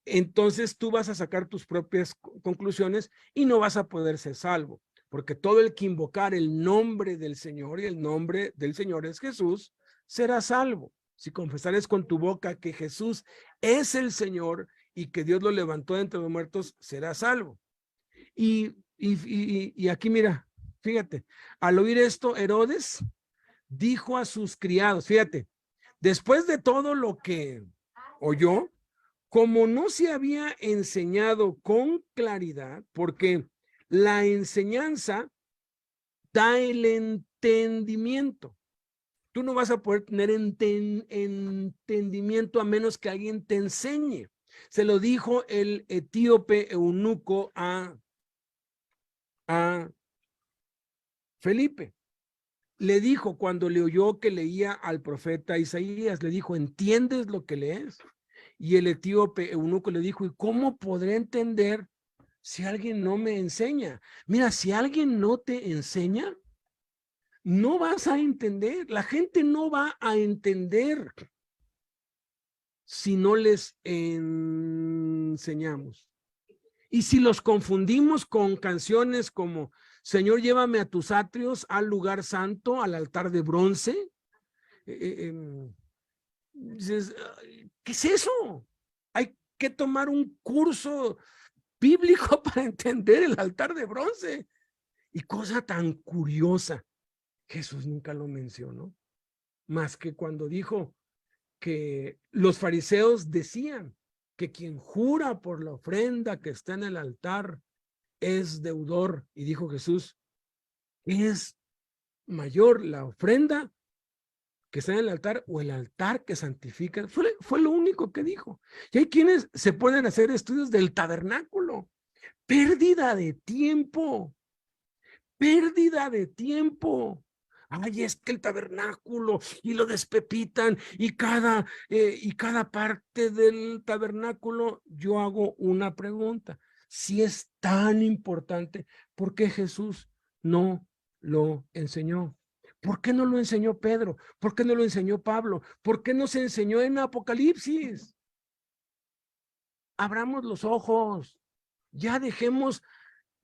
entonces tú vas a sacar tus propias conclusiones y no vas a poder ser salvo, porque todo el que invocar el nombre del Señor, y el nombre del Señor es Jesús, será salvo. Si confesares con tu boca que Jesús es el Señor y que Dios lo levantó de entre los muertos, serás salvo. Y aquí mira, fíjate, al oír esto, Herodes dijo a sus criados, fíjate, después de todo lo que oyó, como no se había enseñado con claridad, porque la enseñanza da el entendimiento. Tú no vas a poder tener entendimiento a menos que alguien te enseñe. Se lo dijo el etíope eunuco a Felipe. Le dijo cuando le oyó que leía al profeta Isaías, le dijo, ¿entiendes lo que lees? Y el etíope eunuco le dijo, ¿y cómo podré entender si alguien no me enseña? Mira, si alguien no te enseña, no vas a entender. La gente no va a entender si no les enseñamos. Y si los confundimos con canciones como Señor, llévame a tus atrios, al lugar santo, al altar de bronce, dices, ¿qué es eso? Hay que tomar un curso bíblico para entender el altar de bronce. Y cosa tan curiosa, Jesús nunca lo mencionó, más que cuando dijo que los fariseos decían que quien jura por la ofrenda que está en el altar es deudor. Y dijo Jesús, ¿es mayor la ofrenda que está en el altar o el altar que santifica? Fue lo único que dijo. Y hay quienes se pueden hacer estudios del tabernáculo. Pérdida de tiempo. Pérdida de tiempo. Ay, es que el tabernáculo y lo despepitan y cada parte del tabernáculo. Yo hago una pregunta. Si es tan importante, ¿por qué Jesús no lo enseñó? ¿Por qué no lo enseñó Pedro? ¿Por qué no lo enseñó Pablo? ¿Por qué no se enseñó en Apocalipsis? Abramos los ojos. Ya dejemos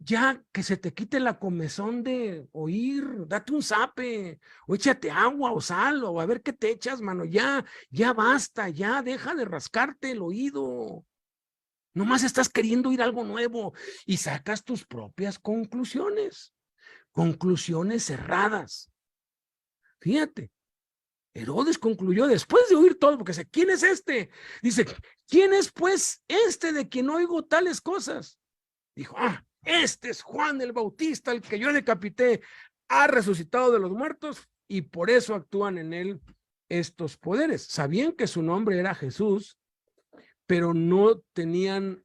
ya que se te quite la comezón de oír, date un zape, o échate agua o sal, o a ver qué te echas, mano, ya basta, ya deja de rascarte el oído. Nomás estás queriendo oír algo nuevo y sacas tus propias conclusiones cerradas. Fíjate, Herodes concluyó después de oír todo, porque dice, ¿quién es este? Dice, ¿quién es pues este de quien oigo tales cosas? Dijo, este es Juan el Bautista, el que yo decapité, ha resucitado de los muertos y por eso actúan en él estos poderes. Sabían que su nombre era Jesús, pero no tenían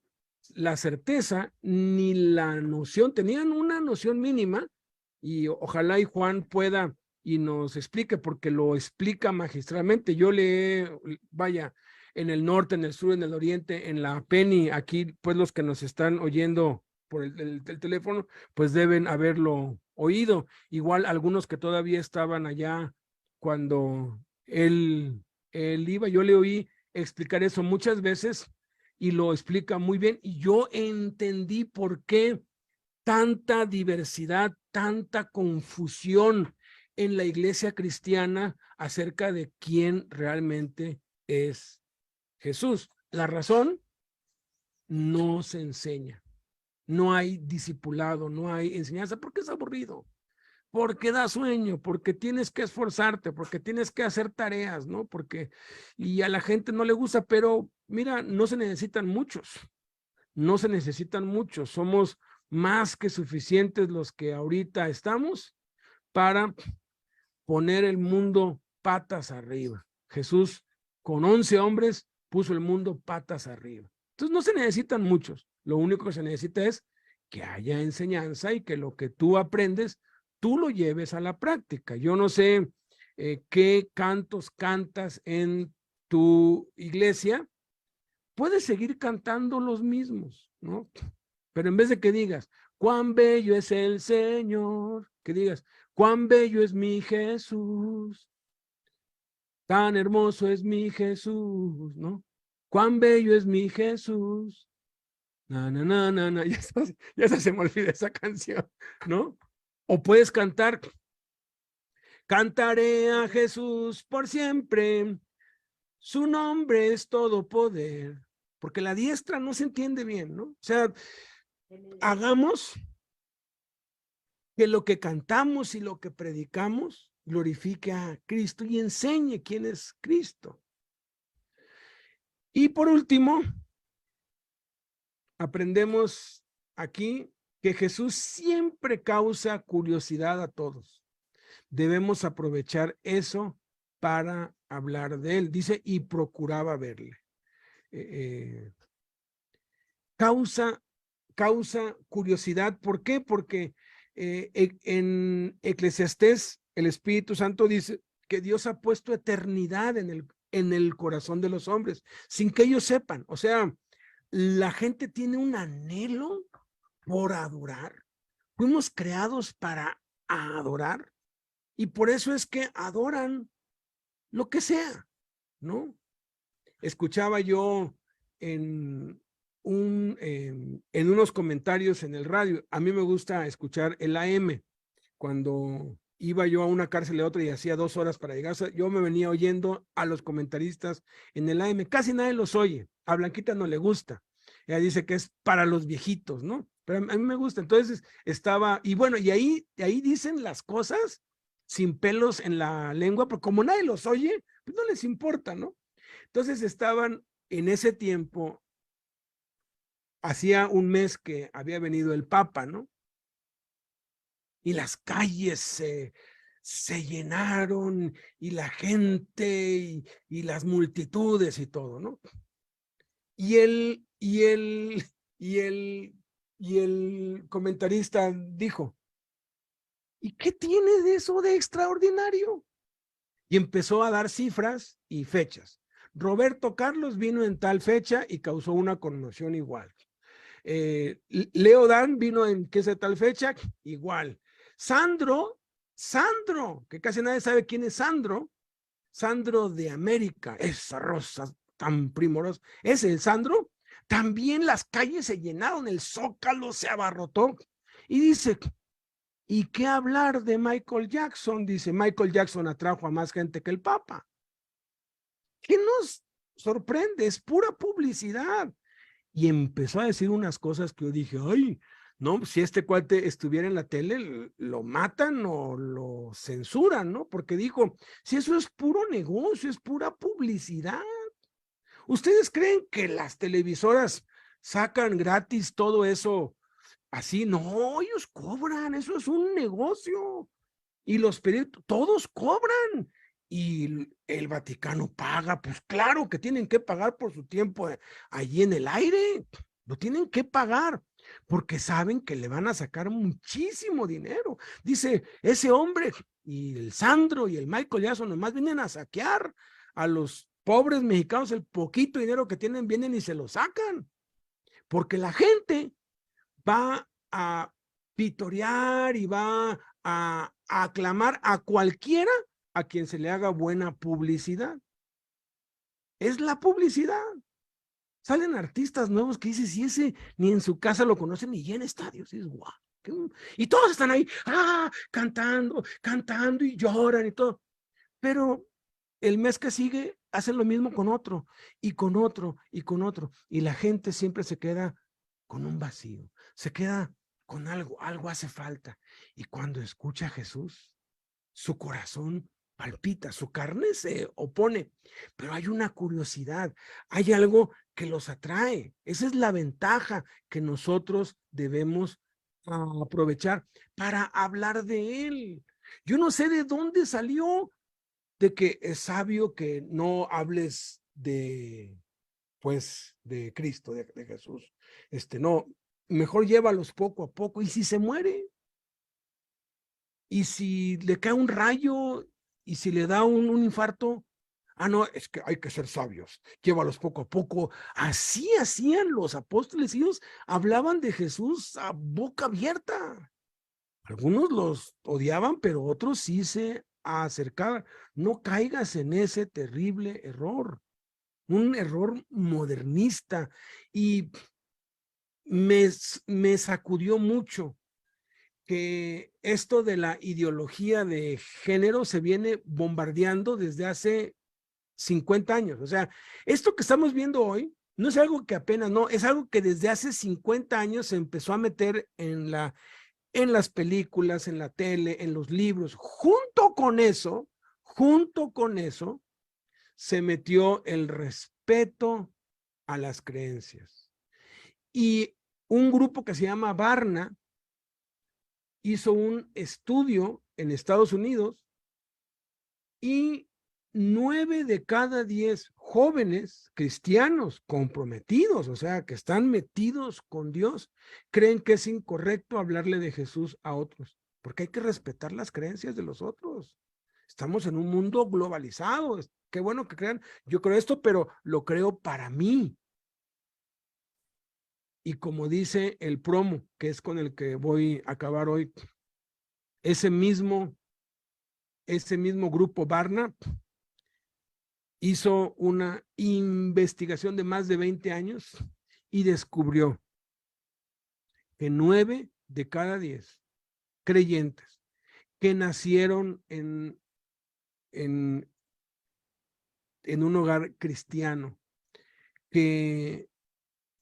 la certeza ni la noción, tenían una noción mínima y ojalá y Juan pueda y nos explique porque lo explica magistralmente. Yo vaya, en el norte, en el sur, en el oriente, en la Penny, aquí pues los que nos están oyendo por el teléfono, pues deben haberlo oído. Igual algunos que todavía estaban allá cuando él iba, yo le oí explicar eso muchas veces y lo explica muy bien y yo entendí por qué tanta diversidad, tanta confusión en la iglesia cristiana acerca de quién realmente es Jesús. La razón, no se enseña, no hay discipulado, no hay enseñanza porque es aburrido, porque da sueño, porque tienes que esforzarte, porque tienes que hacer tareas, ¿no? Y a la gente no le gusta, pero mira, no se necesitan muchos, somos más que suficientes los que ahorita estamos para poner el mundo patas arriba. Jesús con 11 hombres puso el mundo patas arriba. Entonces no se necesitan muchos, lo único que se necesita es que haya enseñanza y que lo que tú aprendes, tú lo lleves a la práctica. Yo no sé qué cantos cantas en tu iglesia, puedes seguir cantando los mismos, ¿no? Pero en vez de que digas, cuán bello es el Señor, que digas, cuán bello es mi Jesús, tan hermoso es mi Jesús, ¿no? Cuán bello es mi Jesús. Na, na, na, na, na. Ya se me olvida esa canción, ¿no? O puedes cantar, cantaré a Jesús por siempre, su nombre es todo poder, porque la diestra no se entiende bien, ¿no? O sea, hagamos que lo que cantamos y lo que predicamos glorifique a Cristo y enseñe quién es Cristo. Y por último, aprendemos aquí que Jesús siempre causa curiosidad a todos. Debemos aprovechar eso para hablar de él. Dice, y procuraba verle. Causa curiosidad. ¿Por qué? Porque en Eclesiastés el Espíritu Santo dice que Dios ha puesto eternidad en el corazón de los hombres, sin que ellos sepan. O sea, la gente tiene un anhelo por adorar. Fuimos creados para adorar y por eso es que adoran lo que sea, ¿no? Escuchaba yo en unos comentarios en el radio. A mí me gusta escuchar el AM. Cuando iba yo a una cárcel de otra y hacía 2 horas para llegar, yo me venía oyendo a los comentaristas en el AM. Casi nadie los oye. A Blanquita no le gusta. Ella dice que es para los viejitos, ¿no? Pero a mí me gusta. Entonces estaba, y bueno, y ahí dicen las cosas sin pelos en la lengua, porque como nadie los oye, pues no les importa, ¿no? Entonces estaban en ese tiempo, hacía un mes que había venido el Papa, ¿no? Y las calles se llenaron y la gente y las multitudes y todo, ¿no? Y el comentarista dijo, ¿y qué tiene de eso de extraordinario? Y empezó a dar cifras y fechas. Roberto Carlos vino en tal fecha y causó una conmoción igual. Leo Dan vino en qué sé tal fecha, igual. Sandro, que casi nadie sabe quién es Sandro de América, esa rosa tan primorosa, es el Sandro. También las calles se llenaron, el Zócalo se abarrotó. Y dice, ¿y qué hablar de Michael Jackson? Dice, Michael Jackson atrajo a más gente que el Papa. ¿Qué nos sorprende? Es pura publicidad. Y empezó a decir unas cosas que yo dije, ay, no, si este cuate estuviera en la tele, lo matan o lo censuran, ¿no? Porque dijo, si eso es puro negocio, es pura publicidad. ¿Ustedes creen que las televisoras sacan gratis todo eso así? No, ellos cobran, eso es un negocio. Y los periódicos, todos cobran. Y el Vaticano paga, pues claro que tienen que pagar por su tiempo allí en el aire. Lo tienen que pagar porque saben que le van a sacar muchísimo dinero. Dice, ese hombre y el Sandro y el Michael Jackson nomás vienen a saquear a los pobres mexicanos, el poquito dinero que tienen, vienen y se lo sacan. Porque la gente va a vitorear y va a aclamar a cualquiera a quien se le haga buena publicidad. Es la publicidad. Salen artistas nuevos que dices, y ese ni en su casa lo conocen ni llena estadios. Y es guau. Y todos están ahí, cantando, cantando y lloran y todo. Pero el mes que sigue hacen lo mismo con otro y con otro y con otro. Y la gente siempre se queda con un vacío, se queda con algo hace falta. Y cuando escucha a Jesús, su corazón palpita, su carne se opone, pero hay una curiosidad, hay algo que los atrae. Esa es la ventaja que nosotros debemos aprovechar para hablar de él. Yo no sé de dónde salió de que es sabio que no hables de, pues, de Cristo, de Jesús. No, mejor llévalos poco a poco. ¿Y si se muere? ¿Y si le cae un rayo? ¿Y si le da un infarto? No, es que hay que ser sabios, llévalos poco a poco. Así hacían los apóstoles, ellos hablaban de Jesús a boca abierta. Algunos los odiaban, pero otros sí se acercaban. No caigas en ese terrible error, un error modernista. Y me sacudió mucho que esto de la ideología de género se viene bombardeando desde hace 50 años. O sea, esto que estamos viendo hoy no es algo que apenas, no, es algo que desde hace 50 años se empezó a meter en las películas, en la tele, en los libros. Junto con eso, se metió el respeto a las creencias. Y un grupo que se llama Barna hizo un estudio en Estados Unidos y 9 de cada 10 jóvenes cristianos comprometidos, o sea, que están metidos con Dios, creen que es incorrecto hablarle de Jesús a otros, porque hay que respetar las creencias de los otros. Estamos en un mundo globalizado. Qué bueno que crean, yo creo esto, pero lo creo para mí. Y como dice el promo, que es con el que voy a acabar hoy, ese mismo grupo Barna hizo una investigación de más de 20 años y descubrió que 9 de cada 10 creyentes que nacieron en un hogar cristiano, que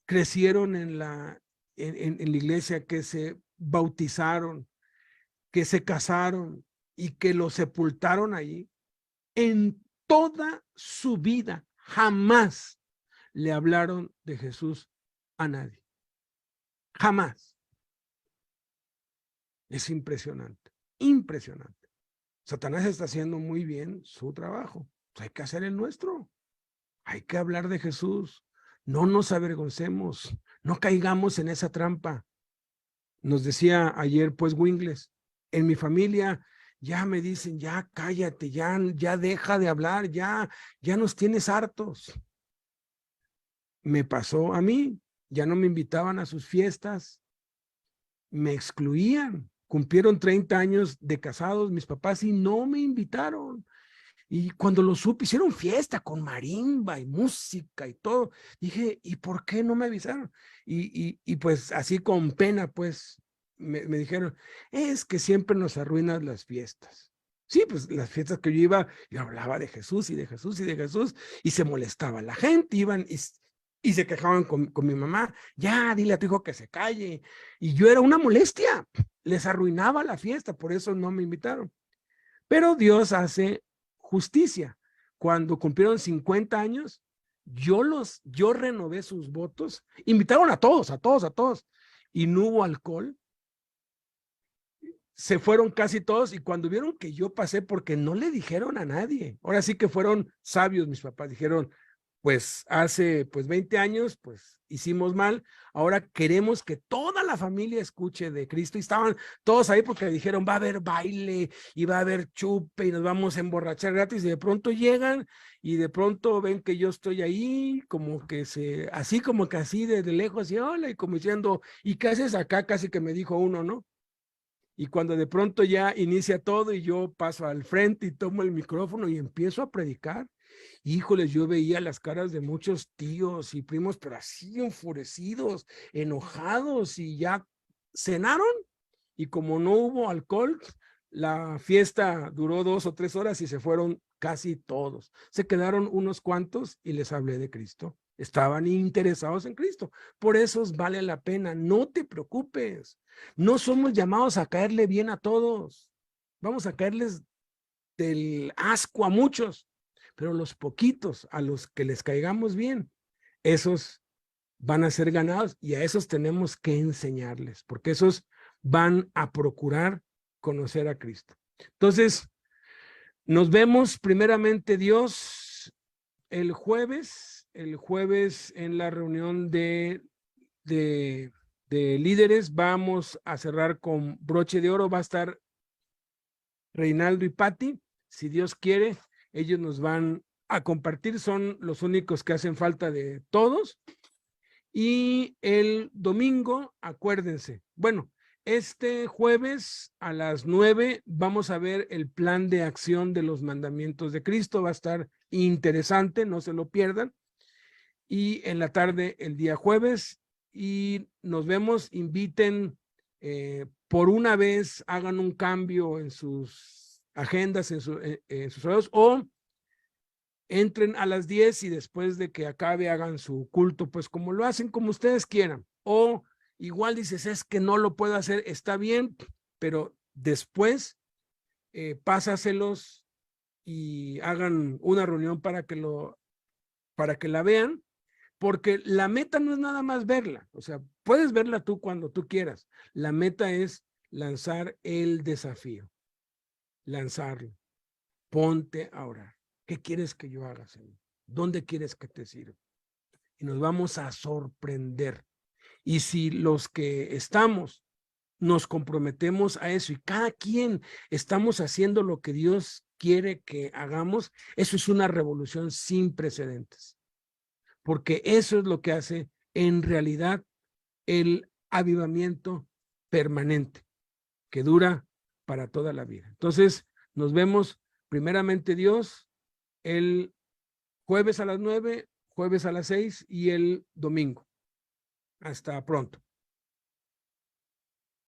crecieron en la iglesia, que se bautizaron, que se casaron y que lo sepultaron allí, en toda su vida jamás le hablaron de Jesús a nadie. Jamás. Es impresionante, impresionante. Satanás está haciendo muy bien su trabajo. Pues hay que hacer el nuestro. Hay que hablar de Jesús. No nos avergoncemos. No caigamos en esa trampa. Nos decía ayer, pues, Wingles, en mi familia ya me dicen, ya cállate, ya deja de hablar, ya nos tienes hartos. Me pasó a mí, ya no me invitaban a sus fiestas, me excluían. Cumplieron 30 años de casados mis papás y no me invitaron. Y cuando lo supe, hicieron fiesta con marimba y música y todo. Dije, ¿y por qué no me avisaron? Y pues así con pena, pues me dijeron, es que siempre nos arruinas las fiestas. Sí, pues las fiestas que yo hablaba de Jesús y de Jesús y de Jesús, y se molestaba la gente, iban y se quejaban con mi mamá, ya, dile a tu hijo que se calle. Y yo era una molestia, les arruinaba la fiesta, por eso no me invitaron. Pero Dios hace justicia. Cuando cumplieron 50 años, yo renové sus votos, invitaron a todos, y no hubo alcohol. Se fueron casi todos, y cuando vieron que yo pasé, porque no le dijeron a nadie, ahora sí que fueron sabios mis papás, dijeron, pues hace 20 años, pues hicimos mal, ahora queremos que toda la familia escuche de Cristo, y estaban todos ahí porque dijeron, va a haber baile, y va a haber chupe, y nos vamos a emborrachar gratis, y de pronto llegan, y de pronto ven que yo estoy ahí, como que así desde lejos, y hola, y como diciendo, ¿y qué haces acá? Casi que me dijo uno, ¿no? Y cuando de pronto ya inicia todo y yo paso al frente y tomo el micrófono y empiezo a predicar, híjoles, yo veía las caras de muchos tíos y primos, pero así enfurecidos, enojados, y ya cenaron, y como no hubo alcohol, la fiesta duró 2 o 3 horas y se fueron casi todos. Se quedaron unos cuantos y les hablé de Cristo. Estaban interesados en Cristo. Por eso vale la pena. No te preocupes. No somos llamados a caerle bien a todos. Vamos a caerles del asco a muchos, pero los poquitos a los que les caigamos bien, esos van a ser ganados, y a esos tenemos que enseñarles, porque esos van a procurar conocer a Cristo. Entonces, nos vemos primeramente Dios el jueves en la reunión de líderes. Vamos a cerrar con broche de oro. Va a estar Reinaldo y Patti, si Dios quiere. Ellos nos van a compartir, son los únicos que hacen falta de todos. Y el domingo, acuérdense, bueno, este jueves a las 9 vamos a ver el plan de acción de los mandamientos de Cristo. Va a estar interesante, no se lo pierdan. Y en la tarde, el día jueves, y nos vemos. Inviten, por una vez, hagan un cambio en sus agendas, en sus horarios, o entren a las 10 y después de que acabe hagan su culto, pues como lo hacen, como ustedes quieran. O igual dices, es que no lo puedo hacer, está bien, pero después pásaselos y hagan una reunión para que la vean, porque la meta no es nada más verla, o sea, puedes verla tú cuando tú quieras. La meta es lanzar el desafío, lanzarlo. Ponte a orar. ¿Qué quieres que yo haga, Señor? ¿Dónde quieres que te sirva? Y nos vamos a sorprender. Y si los que estamos nos comprometemos a eso, y cada quien estamos haciendo lo que Dios quiere que hagamos, eso es una revolución sin precedentes. Porque eso es lo que hace en realidad el avivamiento permanente, que dura para toda la vida. Entonces, nos vemos primeramente Dios el jueves a las 9, jueves a las 6 y el domingo. Hasta pronto.